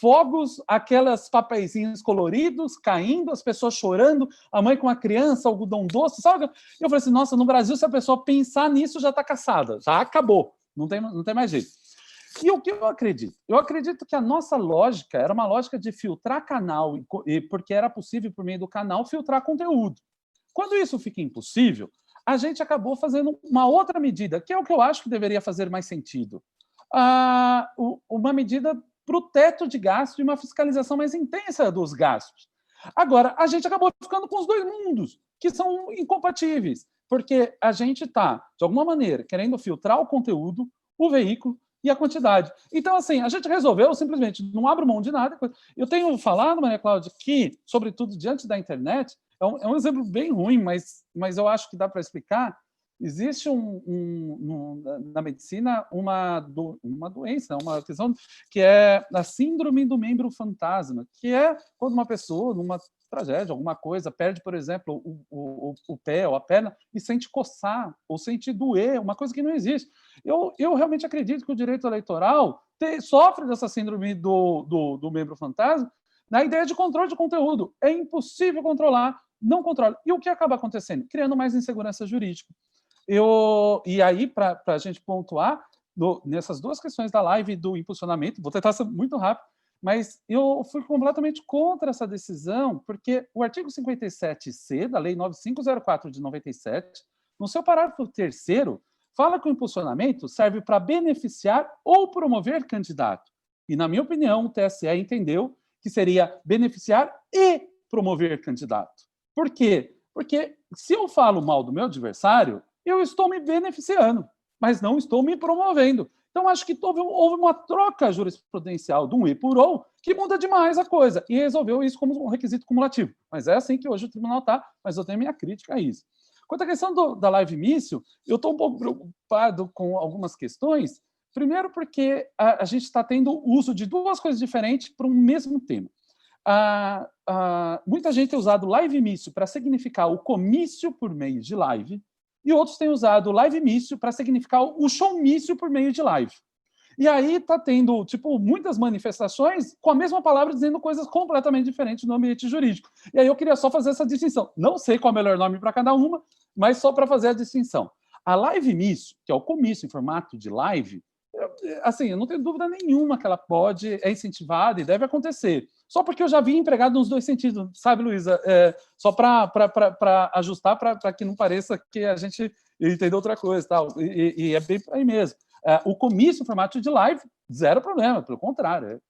fogos, aquelas papeizinhos coloridos caindo, as pessoas chorando, a mãe com a criança, algodão doce, sabe? Eu falei assim, nossa, no Brasil, se a pessoa pensar nisso, já está caçada, já acabou, não tem mais jeito. E o que eu acredito? Eu acredito que a nossa lógica era uma lógica de filtrar canal, porque era possível, por meio do canal, filtrar conteúdo. Quando isso fica impossível, a gente acabou fazendo uma outra medida, que é o que eu acho que deveria fazer mais sentido. Uma medida para o teto de gasto e uma fiscalização mais intensa dos gastos. Agora, a gente acabou ficando com os dois mundos, que são incompatíveis, porque a gente está, de alguma maneira, querendo filtrar o conteúdo, o veículo e a quantidade. Então, assim, a gente resolveu simplesmente não abrir mão de nada. Eu tenho falado, Maria Cláudia, que, sobretudo diante da internet, é um exemplo bem ruim, mas eu acho que dá para explicar. Existe na medicina uma doença, uma questão que é a síndrome do membro fantasma, que é quando uma pessoa, numa tragédia, alguma coisa, perde, por exemplo, o pé ou a perna e sente coçar ou sente doer, uma coisa que não existe. Eu realmente acredito que o direito eleitoral sofre dessa síndrome do membro fantasma na ideia de controle de conteúdo. É impossível controlar, não controla. E o que acaba acontecendo? Criando mais insegurança jurídica. E aí, para a gente pontuar, nessas duas questões da live e do impulsionamento, vou tentar ser muito rápido, mas eu fui completamente contra essa decisão, porque o artigo 57C da Lei 9504 de 97, no seu parágrafo 3º, fala que o impulsionamento serve para beneficiar ou promover candidato. E, na minha opinião, o TSE entendeu que seria beneficiar e promover candidato. Por quê? Porque se eu falo mal do meu adversário, eu estou me beneficiando, mas não estou me promovendo. Então, acho que houve uma troca jurisprudencial de um e por ou que muda demais a coisa e resolveu isso como um requisito cumulativo. Mas é assim que hoje o tribunal está, mas eu tenho minha crítica a isso. Quanto à questão da live míssil, eu estou um pouco preocupado com algumas questões. Primeiro porque a gente está tendo uso de duas coisas diferentes para um mesmo tema. Muita gente tem usado live míssil para significar o comício por meio de live, e outros têm usado live míssil para significar o showmício por meio de live. E aí está tendo, tipo, muitas manifestações com a mesma palavra dizendo coisas completamente diferentes no ambiente jurídico. E aí eu queria só fazer essa distinção. Não sei qual é o melhor nome para cada uma, mas só para fazer a distinção. A live misso, que é o comício em formato de live, assim, eu não tenho dúvida nenhuma que ela é incentivada e deve acontecer. Só porque eu já vi empregado nos dois sentidos, sabe, Luísa? Só para ajustar, para que não pareça que a gente entendeu outra coisa. Tal. E é bem por aí mesmo. O comício em formato de live, zero problema, pelo contrário.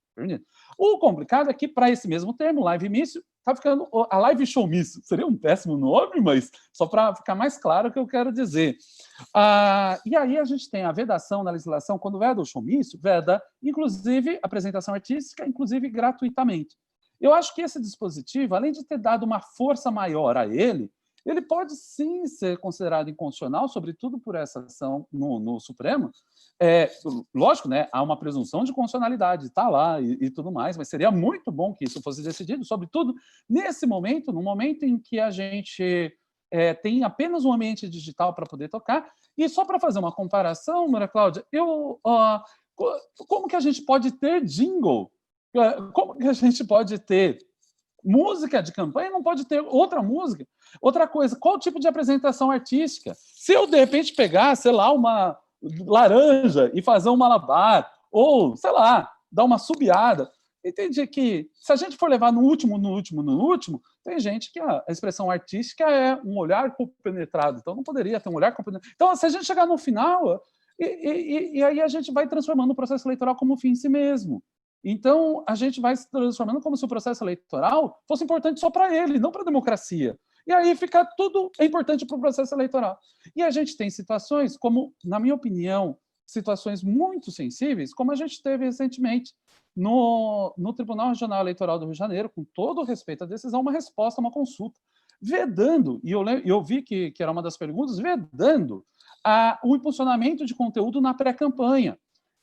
O complicado é que, para esse mesmo termo, live misso, está ficando a live show misso. Seria um péssimo nome, mas só para ficar mais claro o que eu quero dizer. E aí a gente tem a vedação na legislação, quando veda o showmício, veda, inclusive, apresentação artística, inclusive gratuitamente. Eu acho que esse dispositivo, além de ter dado uma força maior a ele pode sim ser considerado inconstitucional, sobretudo por essa ação no Supremo. Lógico, né, há uma presunção de constitucionalidade, está lá e tudo mais, mas seria muito bom que isso fosse decidido, sobretudo nesse momento, no momento em que a gente tem apenas um ambiente digital para poder tocar. E só para fazer uma comparação, Maria Cláudia, como que a gente pode ter jingle? Como que a gente pode ter música de campanha, não pode ter outra música? Outra coisa, qual tipo de apresentação artística? Se eu, de repente, pegar, sei lá, uma laranja e fazer um malabar, ou, sei lá, dar uma subiada, entendi que, se a gente for levar no último, tem gente que a expressão artística é um olhar compenetrado, então não poderia ter um olhar compenetrado. Então, se a gente chegar no final, e aí a gente vai transformando o processo eleitoral como fim em si mesmo. Então, a gente vai se transformando como se o processo eleitoral fosse importante só para ele, não para a democracia. E aí fica tudo importante para o processo eleitoral. E a gente tem situações como, na minha opinião, situações muito sensíveis, como a gente teve recentemente no Tribunal Regional Eleitoral do Rio de Janeiro, com todo o respeito à decisão, uma resposta a uma consulta, vedando, e eu vi que era uma das perguntas, vedando o impulsionamento de conteúdo na pré-campanha.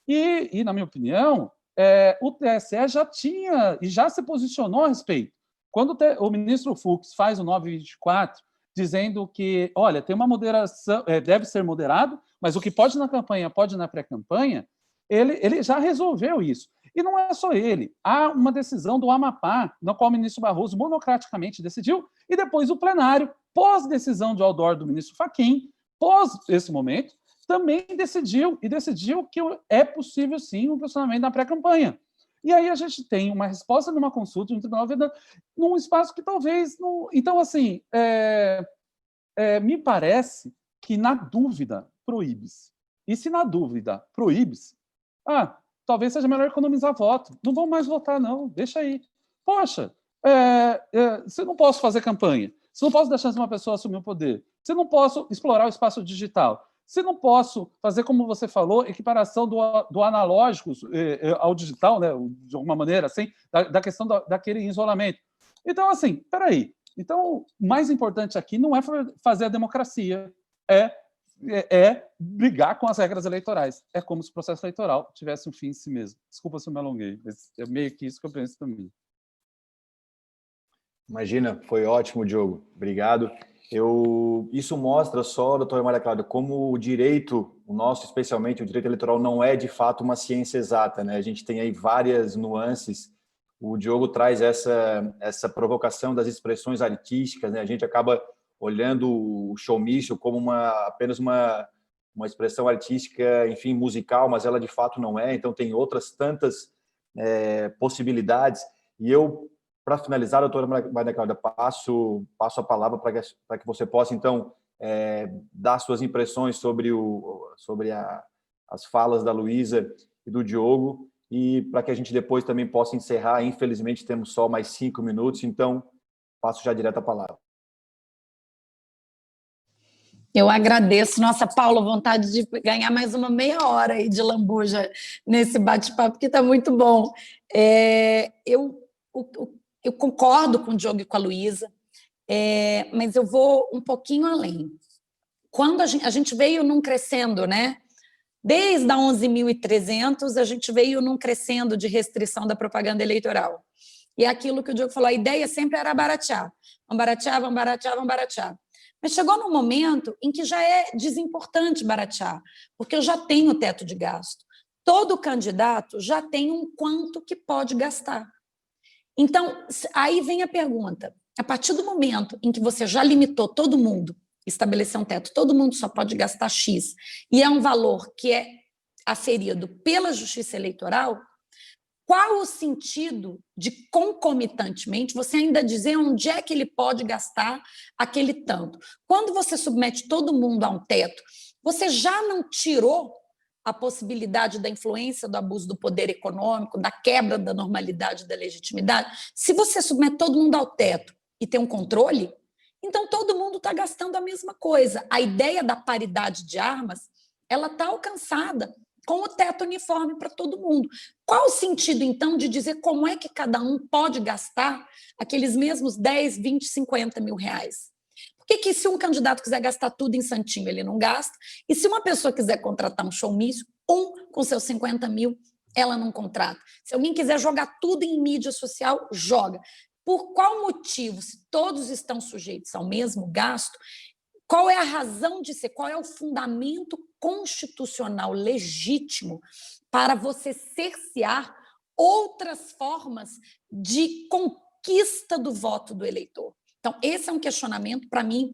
E, na minha opinião, o TSE já tinha e já se posicionou a respeito. Quando o ministro Fux faz o 924, dizendo que, olha, tem uma moderação, deve ser moderado, mas o que pode na campanha, pode na pré-campanha, ele já resolveu isso. E não é só ele. Há uma decisão do Amapá, na qual o ministro Barroso monocraticamente decidiu, e depois o plenário, pós-decisão de outdoor do ministro Fachin, pós esse momento, também decidiu que é possível, sim, um posicionamento na pré-campanha. E aí a gente tem uma resposta numa consulta de um tribunal num espaço que talvez não... Então, assim, me parece que, na dúvida, proíbe-se. E se na dúvida proíbe-se, talvez seja melhor economizar voto. Não vão mais votar, não. Deixa aí. Poxa, se eu não posso fazer campanha, se eu não posso dar chance de uma pessoa assumir o poder, se eu não posso explorar o espaço digital, se não posso fazer, como você falou, equiparação do analógico ao digital, né, de alguma maneira, assim, da questão daquele isolamento. Então, assim, peraí. Então, o mais importante aqui não é fazer a democracia, é brigar com as regras eleitorais. É como se o processo eleitoral tivesse um fim em si mesmo. Desculpa se eu me alonguei, mas é meio que isso que eu penso também. Imagina, foi ótimo, Diogo. Obrigado. Isso mostra só, doutora Maria Cláudia, como o direito, o nosso, especialmente o direito eleitoral, não é de fato uma ciência exata, né? A gente tem aí várias nuances. O Diogo traz essa provocação das expressões artísticas, né? A gente acaba olhando o showmício como apenas uma expressão artística, enfim, musical, mas ela de fato não é. Então tem outras tantas possibilidades. E eu, para finalizar, doutora Maria Cláudia, passo a palavra para que você possa, então, dar suas impressões sobre as falas da Luísa e do Diogo, e para que a gente depois também possa encerrar. Infelizmente, temos só mais 5 minutos, então passo já direto a palavra. Eu agradeço. Nossa, Paulo, vontade de ganhar mais uma meia hora aí de lambuja nesse bate-papo, que está muito bom. Eu concordo com o Diogo e com a Luísa, mas eu vou um pouquinho além. Quando a gente veio num crescendo, né? Desde a 11.300, a gente veio num crescendo de restrição da propaganda eleitoral. E aquilo que o Diogo falou, a ideia sempre era baratear. Vamos baratear, vamos baratear, vamos baratear. Mas chegou num momento em que já é desimportante baratear, porque eu já tenho teto de gasto. todo candidato já tem um quanto que pode gastar. Então, aí vem a pergunta, a partir do momento em que você já limitou todo mundo, estabeleceu um teto, todo mundo só pode gastar X, e é um valor que é aferido pela Justiça Eleitoral, qual o sentido de, concomitantemente, você ainda dizer onde é que ele pode gastar aquele tanto? Quando você submete todo mundo a um teto, você já não tirou a possibilidade da influência, do abuso do poder econômico, da quebra da normalidade, da legitimidade? Se você submete todo mundo ao teto e tem um controle, então todo mundo está gastando a mesma coisa. A ideia da paridade de armas, ela está alcançada com o teto uniforme para todo mundo. Qual o sentido, então, de dizer como é que cada um pode gastar aqueles mesmos 10, 20, 50 mil reais? Por que se um candidato quiser gastar tudo em santinho, ele não gasta? E se uma pessoa quiser contratar um showmício, com seus 50 mil, ela não contrata? Se alguém quiser jogar tudo em mídia social, joga. Por qual motivo, se todos estão sujeitos ao mesmo gasto, qual é a razão de ser, qual é o fundamento constitucional legítimo para você cercear outras formas de conquista do voto do eleitor? Então, esse é um questionamento, para mim,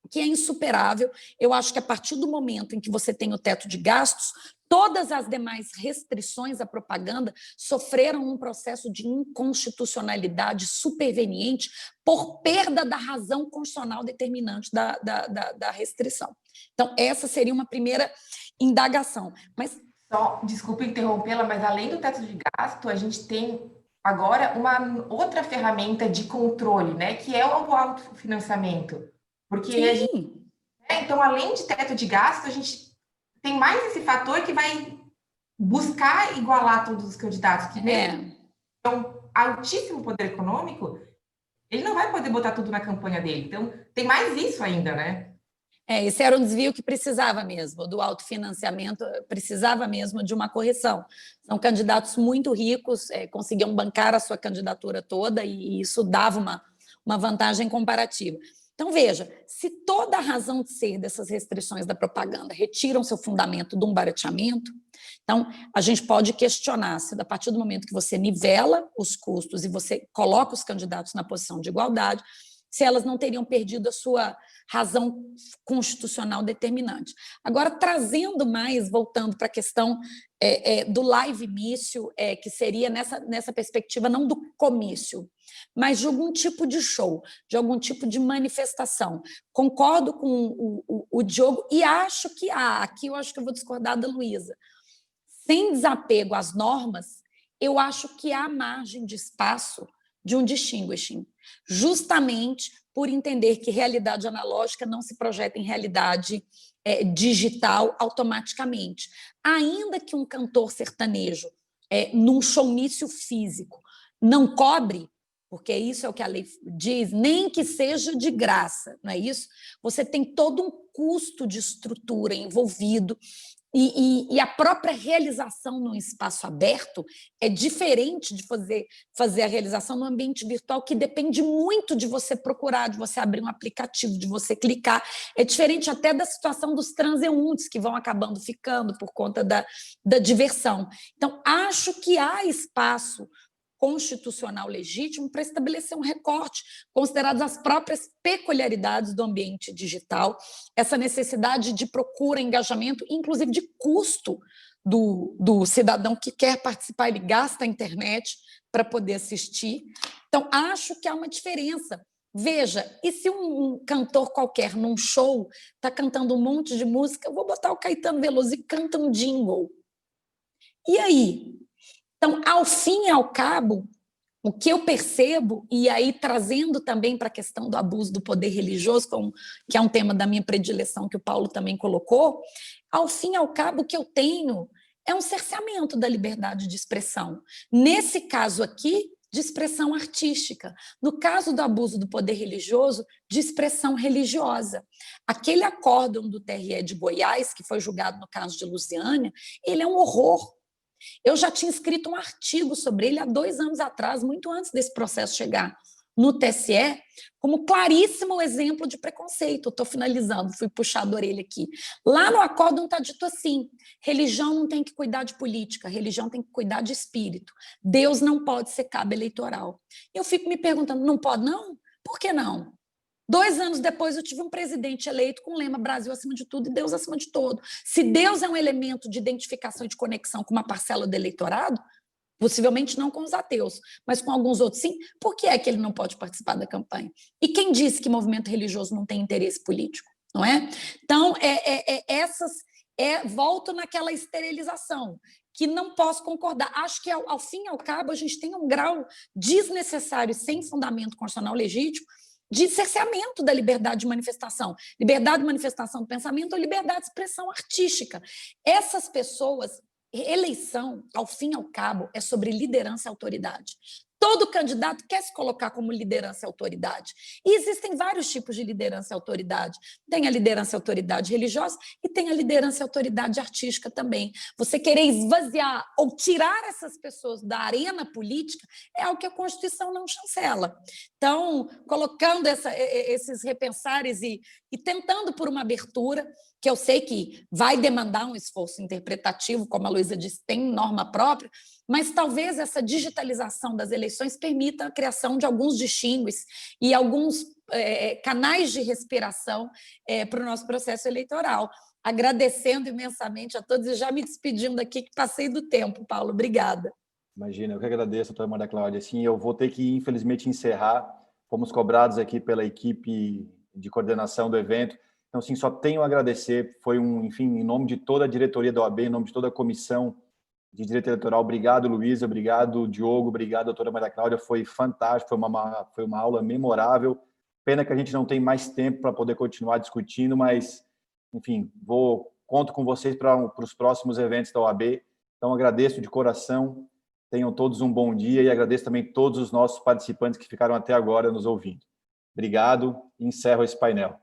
que é insuperável. Eu acho que a partir do momento em que você tem o teto de gastos, todas as demais restrições à propaganda sofreram um processo de inconstitucionalidade superveniente por perda da razão constitucional determinante da restrição. Então, essa seria uma primeira indagação. Mas só, desculpa interrompê-la, mas além do teto de gasto, a gente tem agora uma outra ferramenta de controle, né, que é o autofinanciamento. Porque a gente, então, além de teto de gasto, a gente tem mais esse fator que vai buscar igualar todos os candidatos. Que então, altíssimo poder econômico, ele não vai poder botar tudo na campanha dele. Então, tem mais isso ainda, né? Esse era um desvio que precisava mesmo, do autofinanciamento, precisava mesmo de uma correção. São candidatos muito ricos, conseguiam bancar a sua candidatura toda e isso dava uma vantagem comparativa. Então, veja, se toda a razão de ser dessas restrições da propaganda retiram seu fundamento de um barateamento, então a gente pode questionar se, a partir do momento que você nivela os custos e você coloca os candidatos na posição de igualdade, se elas não teriam perdido a sua razão constitucional determinante. Agora, trazendo mais, voltando para a questão do live-mício, que seria nessa perspectiva não do comício, mas de algum tipo de show, de algum tipo de manifestação. Concordo com o Diogo e acho que aqui eu acho que eu vou discordar da Luísa. Sem desapego às normas, eu acho que há margem de espaço de um distinguishing, justamente por entender que realidade analógica não se projeta em realidade digital automaticamente. Ainda que um cantor sertanejo, num showmício físico, não cobre, porque isso é o que a lei diz, nem que seja de graça, não é isso? Você tem todo um custo de estrutura envolvido, e a própria realização num espaço aberto é diferente de fazer a realização no ambiente virtual, que depende muito de você procurar, de você abrir um aplicativo, de você clicar. É diferente até da situação dos transeuntes, que vão acabando ficando por conta da diversão. Então, acho que há espaço constitucional legítimo para estabelecer um recorte, consideradas as próprias peculiaridades do ambiente digital, essa necessidade de procura, engajamento, inclusive de custo do cidadão que quer participar, ele gasta a internet para poder assistir. Então, acho que há uma diferença. Veja, e se um cantor qualquer num show está cantando um monte de música, eu vou botar o Caetano Veloso e canta um jingle. E aí? Então, ao fim e ao cabo, o que eu percebo, e aí trazendo também para a questão do abuso do poder religioso, que é um tema da minha predileção, que o Paulo também colocou, ao fim e ao cabo, o que eu tenho é um cerceamento da liberdade de expressão. Nesse caso aqui, de expressão artística. No caso do abuso do poder religioso, de expressão religiosa. Aquele acórdão do TRE de Goiás, que foi julgado no caso de Lusiânia, ele é um horror. Eu já tinha escrito um artigo sobre ele há 2 anos atrás, muito antes desse processo chegar no TSE como claríssimo exemplo de preconceito. Estou finalizando, fui puxar a orelha aqui. Lá no acórdão está dito assim, religião não tem que cuidar de política, religião tem que cuidar de espírito. Deus não pode ser cabo eleitoral. Eu fico me perguntando, não pode não? Por que não? 2 anos depois eu tive um presidente eleito com o lema Brasil acima de tudo e Deus acima de todo. Se Deus é um elemento de identificação e de conexão com uma parcela do eleitorado, possivelmente não com os ateus, mas com alguns outros sim, por que é que ele não pode participar da campanha? E quem disse que movimento religioso não tem interesse político, não é? Então, volto naquela esterilização, que não posso concordar. Acho que, ao fim e ao cabo, a gente tem um grau desnecessário, sem fundamento constitucional legítimo, de cerceamento da liberdade de manifestação. Liberdade de manifestação do pensamento ou liberdade de expressão artística. Essas pessoas... Eleição, ao fim e ao cabo, é sobre liderança e autoridade. Todo candidato quer se colocar como liderança e autoridade. E existem vários tipos de liderança e autoridade. Tem a liderança e autoridade religiosa e tem a liderança e autoridade artística também. Você querer esvaziar ou tirar essas pessoas da arena política é algo que a Constituição não chancela. Então, colocando esses repensares e tentando por uma abertura, que eu sei que vai demandar um esforço interpretativo, como a Luísa disse, tem norma própria, mas talvez essa digitalização das eleições permita a criação de alguns distingues e alguns canais de respiração para o nosso processo eleitoral. Agradecendo imensamente a todos e já me despedindo aqui, que passei do tempo, Paulo. Obrigada. Imagina, eu que agradeço, doutora Maria Cláudia. Assim, eu vou ter que, infelizmente, encerrar. Fomos cobrados aqui pela equipe de coordenação do evento. Então, sim, só tenho a agradecer. Foi enfim, em nome de toda a diretoria da OAB, em nome de toda a comissão de Direito Eleitoral. Obrigado, Luísa. Obrigado, Diogo. Obrigado, doutora Maria Cláudia. Foi fantástico, foi uma aula memorável. Pena que a gente não tem mais tempo para poder continuar discutindo, mas, enfim, conto com vocês para os próximos eventos da OAB. Então, agradeço de coração. Tenham todos um bom dia e agradeço também todos os nossos participantes que ficaram até agora nos ouvindo. Obrigado e encerro esse painel.